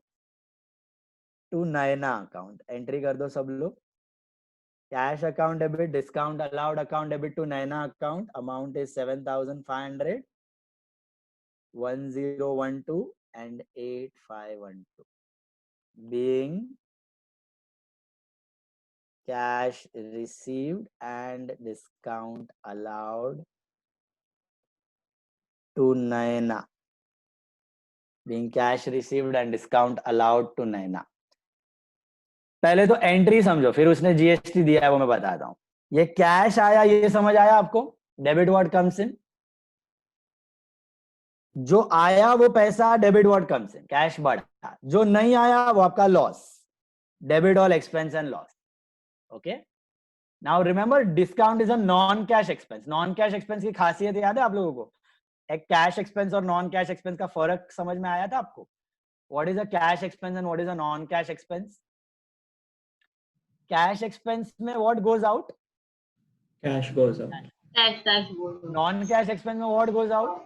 to Nayana account. Entry कर दो सब लोग। Cash account debit, discount allowed account debit to Nayana account. Amount is 7,500, 1012 and 8512. Being cash received and discount allowed to Nayana. Being cash received and discount allowed to Nayana. पहले तो entry समझो, फिर उसने GST दिया है वो मैं बताता हूं। ये कैश आया, ये समझ आया आपको? डेबिट व्हाट कम्स इन, जो आया वो पैसा debit what comes in, cash बढ़ा। जो नहीं आया वो आपका loss, debit all expense and loss. Okay, now remember discount is a non cash expense. Non cash expense की खासियत याद है आप लोगों को? एक कैश एक्सपेंस और नॉन कैश एक्सपेंस का फर्क समझ में आया था आपको? What is a cash expense and what is a non cash expense? Cash expense में what goes out? Cash goes out. Non cash expense में what goes out?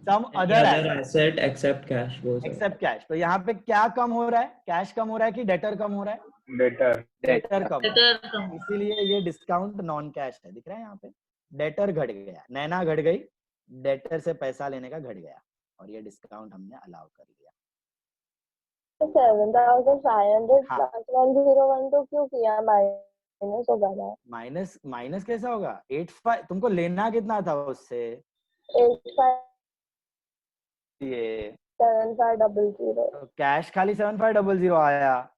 Some Any other other asset except cash goes out. Except cash. तो यहाँ पे क्या कम हो रहा है? Cash कम हो रहा है कि डेटर कम हो रहा है? डेटर डेटर कम हो रहा है। इसीलिए ये डिस्काउंट नॉन कैश है। दिख रहा है यहाँ पे? डेटर घट गया, नैना घट गई, डेटर से पैसा लेने का घट गया, और ये डिस्काउंट हमने अलाउ कर लिया। 7,500 हाँ। plus 1012 क्यों किया? माइनस हो गया। माइनस माइनस कैसा होगा? 85 तुमको लेना कितना था उससे? 85 ये 7500। तो कैश खाली 7500 आया,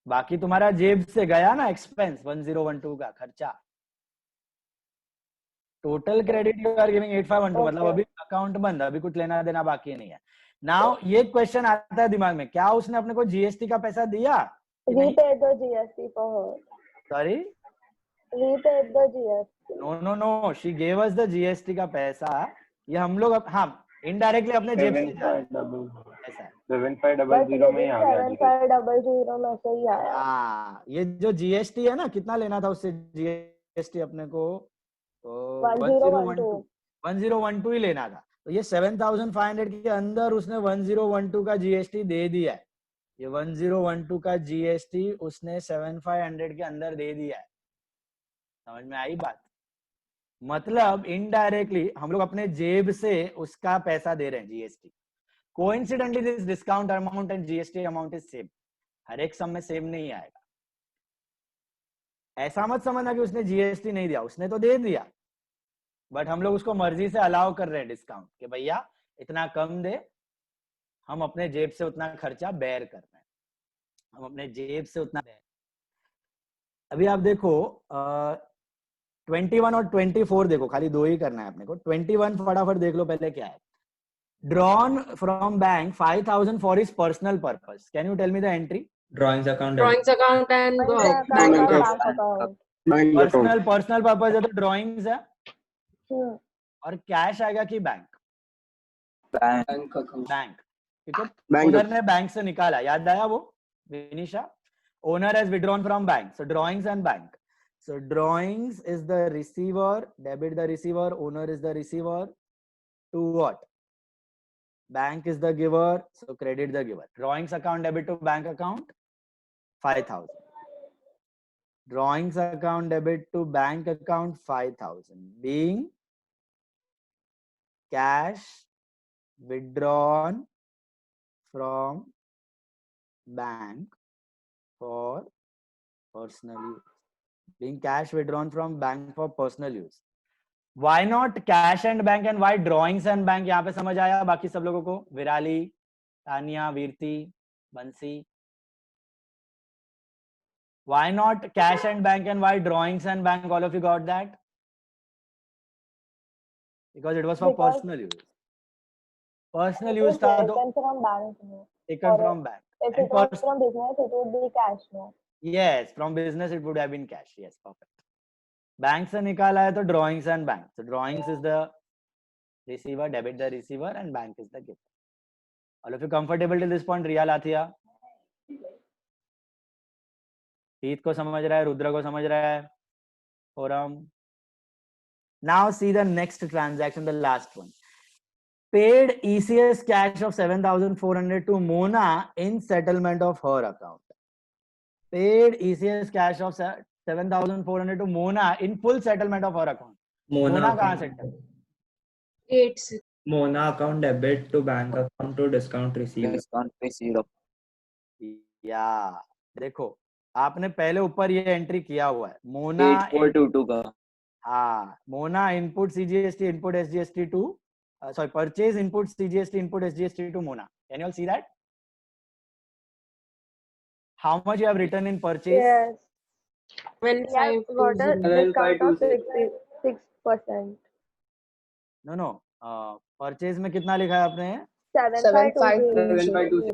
बाकी तुम्हारा जेब से गया ना एक्सपेंस 1012 का खर्चा। Total credit you are giving 8512, मतलब अभी अकाउंट बंद, अभी कुछ लेना देना बाकी नहीं है। नाउ ये क्वेश्चन आता है दिमाग में, क्या उसने अपने को जीएसटी का पैसा दिया? We paid the GST for her. Sorry, We paid the GST. No, she gave us the GST का पैसा। ये हम लोग हाँ इनडायरेक्टली अपने जेब से ऐसा है। 7500 में ही आ गया। 7500 में से ही आया। हाँ, ये जो जीएसटी है ना, कितना लेना था उससे जीएसटी अपने को? 1012 ही लेना था। तो ये 7500 के अंदर उसने 1012 का जीएसटी दे दिया है। ये 1012 का जीएसटी उसने 7500 के अंदर दे दिया है। समझ में आई बात? मतलब इनडायरेक्टली हम लोग अपने जेब से उसका पैसा दे रहे हैं GST. Coincidentally this discount amount and GST amount is same. हर एक सम में सेम नहीं आएगा। ऐसा मत समझना कि उसने जीएसटी नहीं दिया, उसने तो दे दिया, बट हम लोग उसको मर्जी से अलाउ कर रहे हैं डिस्काउंट कि भैया इतना कम दे, हम अपने जेब से उतना खर्चा बेयर कर रहे हैं, हम अपने जेब से उतना बेयर। अभी आप देखो 21 और 24 देखो, खाली दो ही करना है अपने को। 21 फटाफट देख लो पहले क्या है। Drawn from bank 5000 for his personal purpose. Can you tell me the entry? Drawings account. Drawings account and bank account. Personal purpose है तो ड्रॉइंग्स है, और कैश आएगा कि बैंक? Bank account. बैंक, ठीक है। ओनर ने बैंक से निकाला, याद आया वो Vinisha? Owner has withdrawn from bank, so drawings and bank. So drawings is the receiver, debit the receiver, owner is the receiver. To what? Bank is the giver, so credit the giver. Drawings account debit to bank account 5000. Drawings account debit to bank account 5000. Being cash withdrawn from bank for personal use. Being cash withdrawn from bank for personal use. Why not cash and bank and why drawings and bank? यहाँ पे समझ आया बाकी सब लोगों को? विराली, तानिया, वीरती, बंसी। Why not cash and bank and why drawings and bank? All of you got that? Because it was for personal use. Personal use था तो taken from bank. taken from bank. If it was from business, it would be cash. No. Yes, from business it would have been cash. Yes, perfect. Bank से निकाला है तो drawings and bank. So drawings is the receiver, debit the receiver, and bank is the giver. All of you comfortable till this point? Riya Lathia, Heath को समझ रहा है, रुद्र को समझ रहा है, Forum. Now see the next transaction, the last one. Paid ECS cash of 7,400 to Mona in settlement of her account. Paid ECS cash of 7,400 to Mona in full settlement of her account. Mona कहाँ settle? 8. Mona account debit to bank account to discount received. Discount received. या देखो आपने पहले ऊपर ये entry किया हुआ है मोना 8422 का. हाँ Mona input CGST input SGST to sorry purchase input CGST input SGST to Mona. Can you all see that? How much you have written in purchase? Yes. When Yeah, got a discount of 6%. No. Purchase में कितना लिखा है आपने? 7520.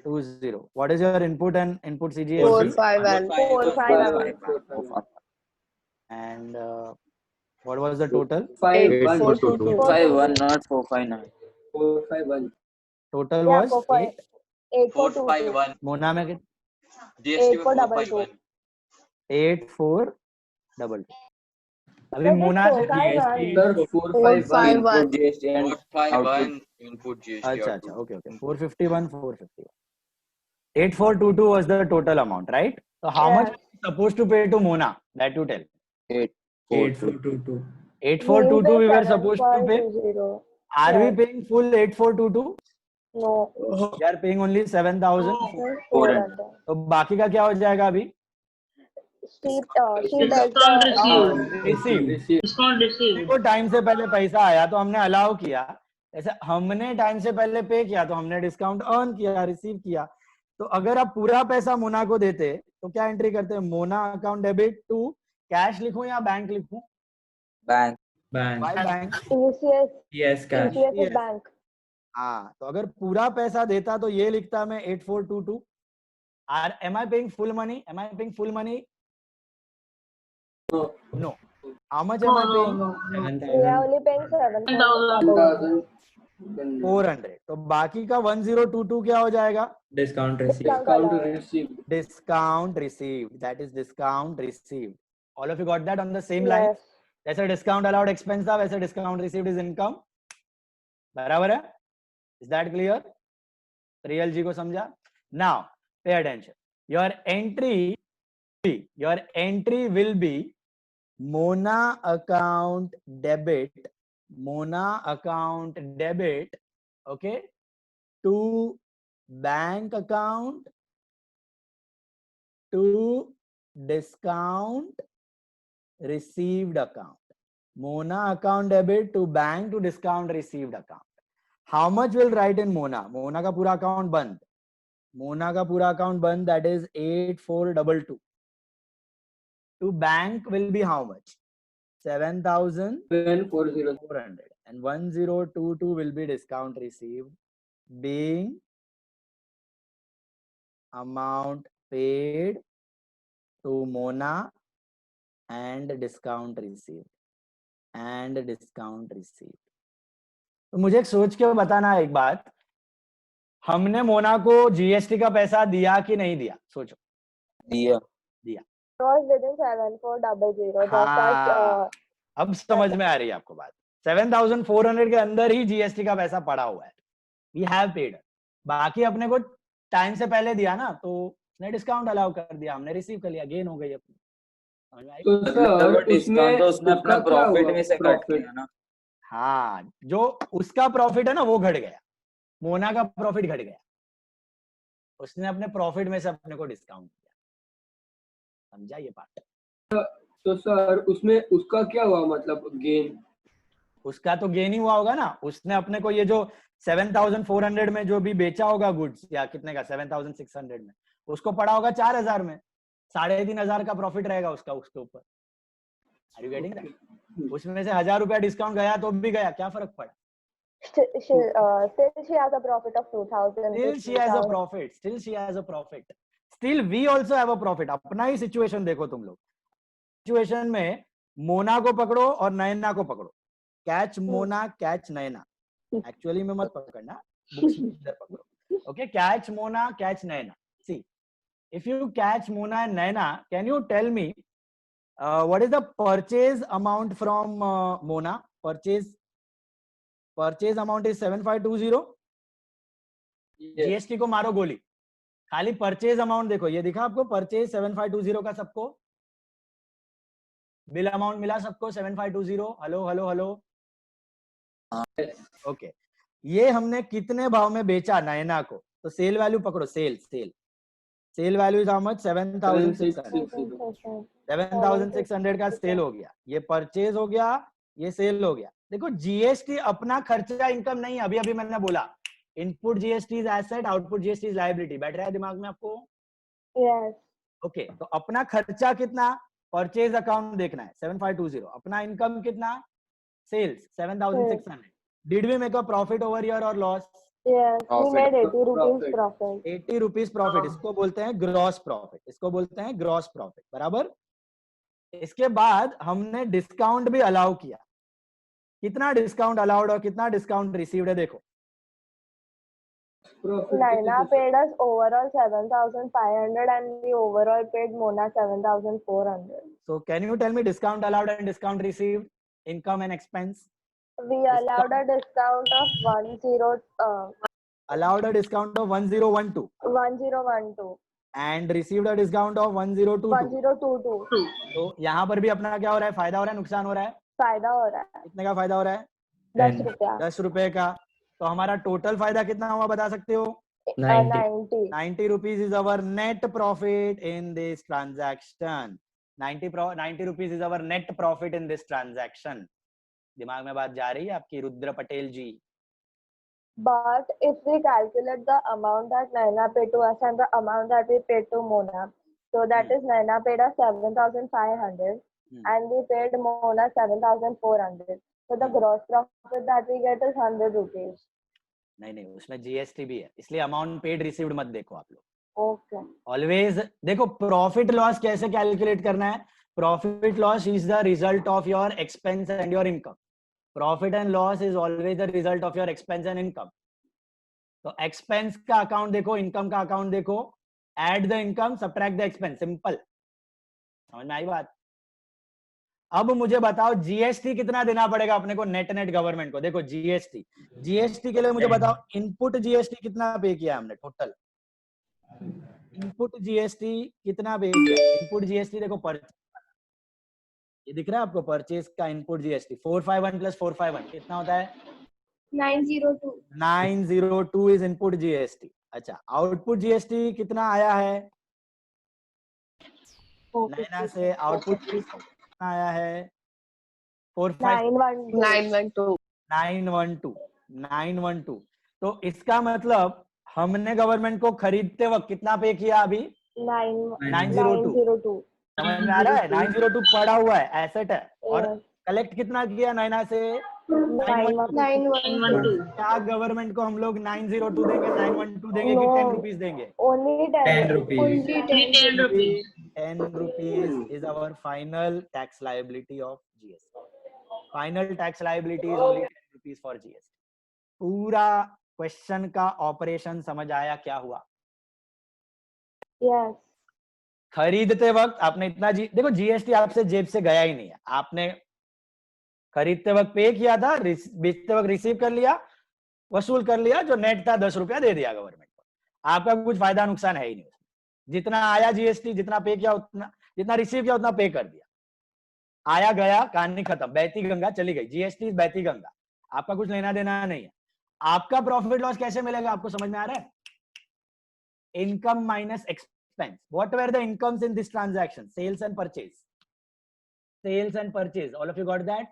20. What is your input and input CGST? 451. And what was the total? 8422. 51, not 459. 451. Total Yeah, was 451. Mona में कितना? GST में 8422. 8422. अभी मोना से Sir, 451. Input GST and 451 input GST. अच्छा okay 451 8422 was the total amount, right? So how much are you supposed to pay to Mona? That you tell. 8422. 8422 we were supposed to pay. 7,520. Are we paying full 8422? No. We are paying only 7,400. तो बाकी का क्या हो जाएगा अभी? देखो time से पहले पैसा आया तो हमने अलाउ किया, ऐसे हमने टाइम से पहले पे किया तो हमने डिस्काउंट अर्न किया, रिसीव किया. तो अगर आप पूरा पैसा मोना को देते तो क्या एंट्री करते हैं? Mona account debit to cash लिखूं या बैंक लिखूं? Bank. Why bank? Yes, cash. TCS bank. हाँ तो अगर पूरा पैसा देता तो ये लिखता मैं 8422. Am I paying full money? Am I paying full money? No. How much am I paying? We are only paying 7,000. 400. तो बाकी का 1022 क्या हो जाएगा? Discount received. Discount received. That is discount received. All of you got that on the same line? जैसे discount allowed expense था वैसे discount received is income. बराबर है? Is that clear? Real जी को समझा? Now pay attention. Your entry will be Mona account debit, okay, to bank account to discount received account. Mona account debit to bank to discount received account. How much will write in Mona? Mona का पूरा account बंद. Mona का पूरा account बंद, that is 8422. To bank will be how much? 7,400. And 1022 will be discount received, being amount paid to Mona and discount received. तो मुझे एक सोच के बताना एक बात, हमने मोना को जीएसटी का पैसा दिया कि नहीं दिया? सोचो. दिया. Was within 7400. हाँ, अब समझ में आ रही है आपको बात. 7,400 के अंदर ही जीएसटी का पैसा पड़ा हुआ है. We have paid. बाकी अपने को टाइम से पहले दिया ना, तो उसने डिस्काउंट अलाउ कर दिया, हमने रिसीव कर लिया, गेन हो गई अपनी. तो सर डिस्काउंट तो उसने अपना प्रॉफिट में से कट किया ना. हाँ, जो उसका प्रॉफिट है ना वो घट गया, मोना का प्रॉफिट घट गया, उसने अपने प्रॉफिट में से अपने को डिस्काउंट किया. समझा ये बात? तो सर उसमें उसका क्या हुआ, मतलब गेन? उसका तो गेन ही हुआ होगा ना. उसने अपने को ये जो 7,400 में जो भी बेचा होगा गुड्स, या कितने का 7,600 में, उसको पड़ा होगा 4,000 में, 3,500 का प्रॉफिट रहेगा उसका उसके ऊपर. Are you getting that? उसमें से 1,000 रुपया डिस्काउंट गया तो भी गया, क्या फर्क पड़ा? Still she has a profit of 2,000. Still she has a profit. Still we also have a profit. अपना ही सिचुएशन देखो तुम लोग, सिचुएशन में मोना को पकड़ो और नयना को पकड़ो, catch Mona catch Naina, actually में मत पकड़ना, बुक्स में इधर पकड़ो, okay, catch Mona catch Naina. See if you catch Mona and Naina, can you tell me what is the purchase amount from Mona? Purchase amount is 7520. GST को मारो गोली, खाली परचेज अमाउंट देखो, ये दिखा आपको परचेज 7520 का, सबको बिल अमाउंट मिला सबको 7520? Hello hello hello, okay. ये हमने कितने भाव में बेचा नयना को? तो सेल वैल्यू पकड़ो, sale value is how much? 7600 का सेल हो गया, ये परचेज हो गया, ये सेल हो गया। देखो जीएसटी अपना खर्चा इनकम नहीं, अभी अभी मैंने बोला input GST is asset, output GST is liability. बैठ रहा है दिमाग में आपको? Yes. ओके, तो अपना खर्चा कितना? परचेज अकाउंट देखना है 7520। अपना इनकम कितना? Sales 7600। Did we make a profit over year और loss? Yes. We made 80 rupees Profit. profit. 80 rupees profit, इसको बोलते हैं ग्रॉस प्रॉफिट, इसको बोलते हैं ग्रॉस प्रॉफिट, बराबर। इसके बाद हमने डिस्काउंट भी अलाउ किया। कितना डिस्काउंट अलाउड और कितना डिस्काउंट रिसीव्ड है देखो। Naina paid us overall 7,500 and we overall paid Mona 7,400. So can you tell me discount allowed and discount received, income and expense? We allowed a discount of 1012 and received a discount of 1022. 1022. तो यहाँ पर भी अपना क्या हो रहा है? फायदा हो रहा है, नुकसान हो रहा है? फायदा हो रहा है। कितने का फायदा हो रहा है? 10 रुपया। 10 रुपए का। तो हमारा टोटल फायदा कितना हुआ बता सकते हो? 90 rupees is our net profit in this transaction. 90 rupees is our net profit in this transaction. दिमाग में बात जा रही है आपकी रुद्र पटेल जी? But if we calculate the amount that Naina paid to us and the amount that we paid to Mona, so that is Naina paid us 7,500 and we paid Mona 7,400. So the gross profit that we get is 100 rupees. नहीं, उसमें GST भी है, इसलिए amount paid received मत देखो आप लोग। Okay. Always देखो प्रॉफिट लॉस कैसे कैलकुलेट करना है। Profit loss is the result of your expense and your income. Profit and loss is always the result of your expense and income. तो expense का अकाउंट देखो, इनकम का account देखो, add the income subtract the expense, simple. समझ में आई बात? अब मुझे बताओ जीएसटी कितना देना पड़ेगा अपने को नेट गवर्नमेंट को? देखो जीएसटी के लिए मुझे बताओ इनपुट जीएसटी कितना पे किया हमने टोटल? इनपुट जीएसटी कितना पे किया? इनपुट जीएसटी देखो, ये दिख रहा है आपको परचेज का इनपुट जीएसटी 451 प्लस 451 कितना होता है? 902. 902 इज इनपुट जीएसटी। अच्छा, आउटपुट जीएसटी कितना आया है? नैना से आउटपुट कितना आया है? 912। तो इसका मतलब हमने गवर्नमेंट को खरीदते वक्त कितना पे किया अभी? 902। समझ में आ रहा है? 902 पड़ा हुआ है, एसेट है। और कलेक्ट कितना किया नैना से? 912. क्या गवर्नमेंट को हम लोग 902 देंगे, 912 देंगे कि 10 रुपीज देंगे? Only 10 rupees. Only 10 rupees. 10 rupees is our final tax liability of GST. Final tax liability is only 10 rupees for GST. पूरा क्वेश्चन का ऑपरेशन समझ आया क्या हुआ? Yes. खरीदते वक्त आपने इतना देखो जीएसटी आपसे जेब से गया ही नहीं है, आपने खरीदते वक्त पे किया था, बेचते वक्त रिसीव कर लिया, वसूल कर लिया, जो नेट था 10 रुपया दे दिया गवर्नमेंट को। आपका कुछ फायदा नुकसान है ही नहीं उसमें। जितना आया जीएसटी, जितना पे किया उतना, जितना रिसीव किया उतना पे कर दिया, आया गया, कहानी खत्म, बहती गंगा चली गई। जीएसटी बहती गंगा, आपका कुछ लेना देना नहीं है। आपका प्रॉफिट लॉस कैसे मिलेगा आपको समझ में आ रहा है? Income minus expense. What were the incomes in this transaction? Sales and purchase. Sales and purchase, all of you got that?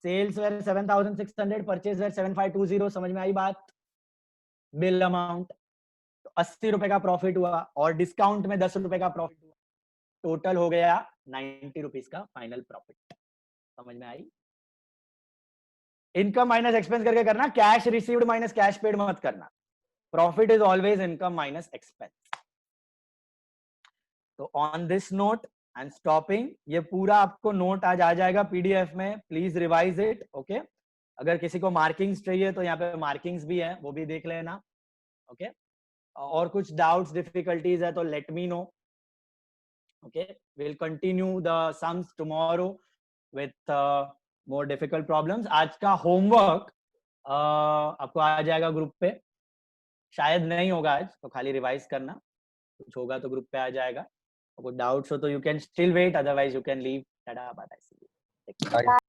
Sales were 7600, purchase were 7520। समझ में आई बात? बिल अमाउंट 80 रुपए का प्रॉफिट हुआ और डिस्काउंट में 10 रुपए का प्रॉफिट हुआ, टोटल हो गया 90 रुपीज का फाइनल प्रॉफिट। समझ में आई? इनकम माइनस एक्सपेंस करके करना, cash received minus cash paid मत करना। Profit is always income minus expense. तो on this note and stopping, ये पूरा आपको नोट आज आ जाएगा पीडीएफ में, प्लीज रिवाइज इट। ओके, अगर किसी को मार्किंग्स चाहिए तो यहाँ पे मार्किंग्स भी है, वो भी देख लेना। ओके, और कुछ डाउट्स डिफिकल्टीज है तो let me know. Okay, we'll continue the sums tomorrow with more difficult problems. आज का होमवर्क आपको आ जाएगा ग्रुप पे, शायद नहीं होगा आज तो खाली रिवाइज करना, कुछ होगा तो ग्रुप पे आ जाएगा। कुछ डाउट्स हो तो you can still wait, otherwise you can leave. Tata, bye bye.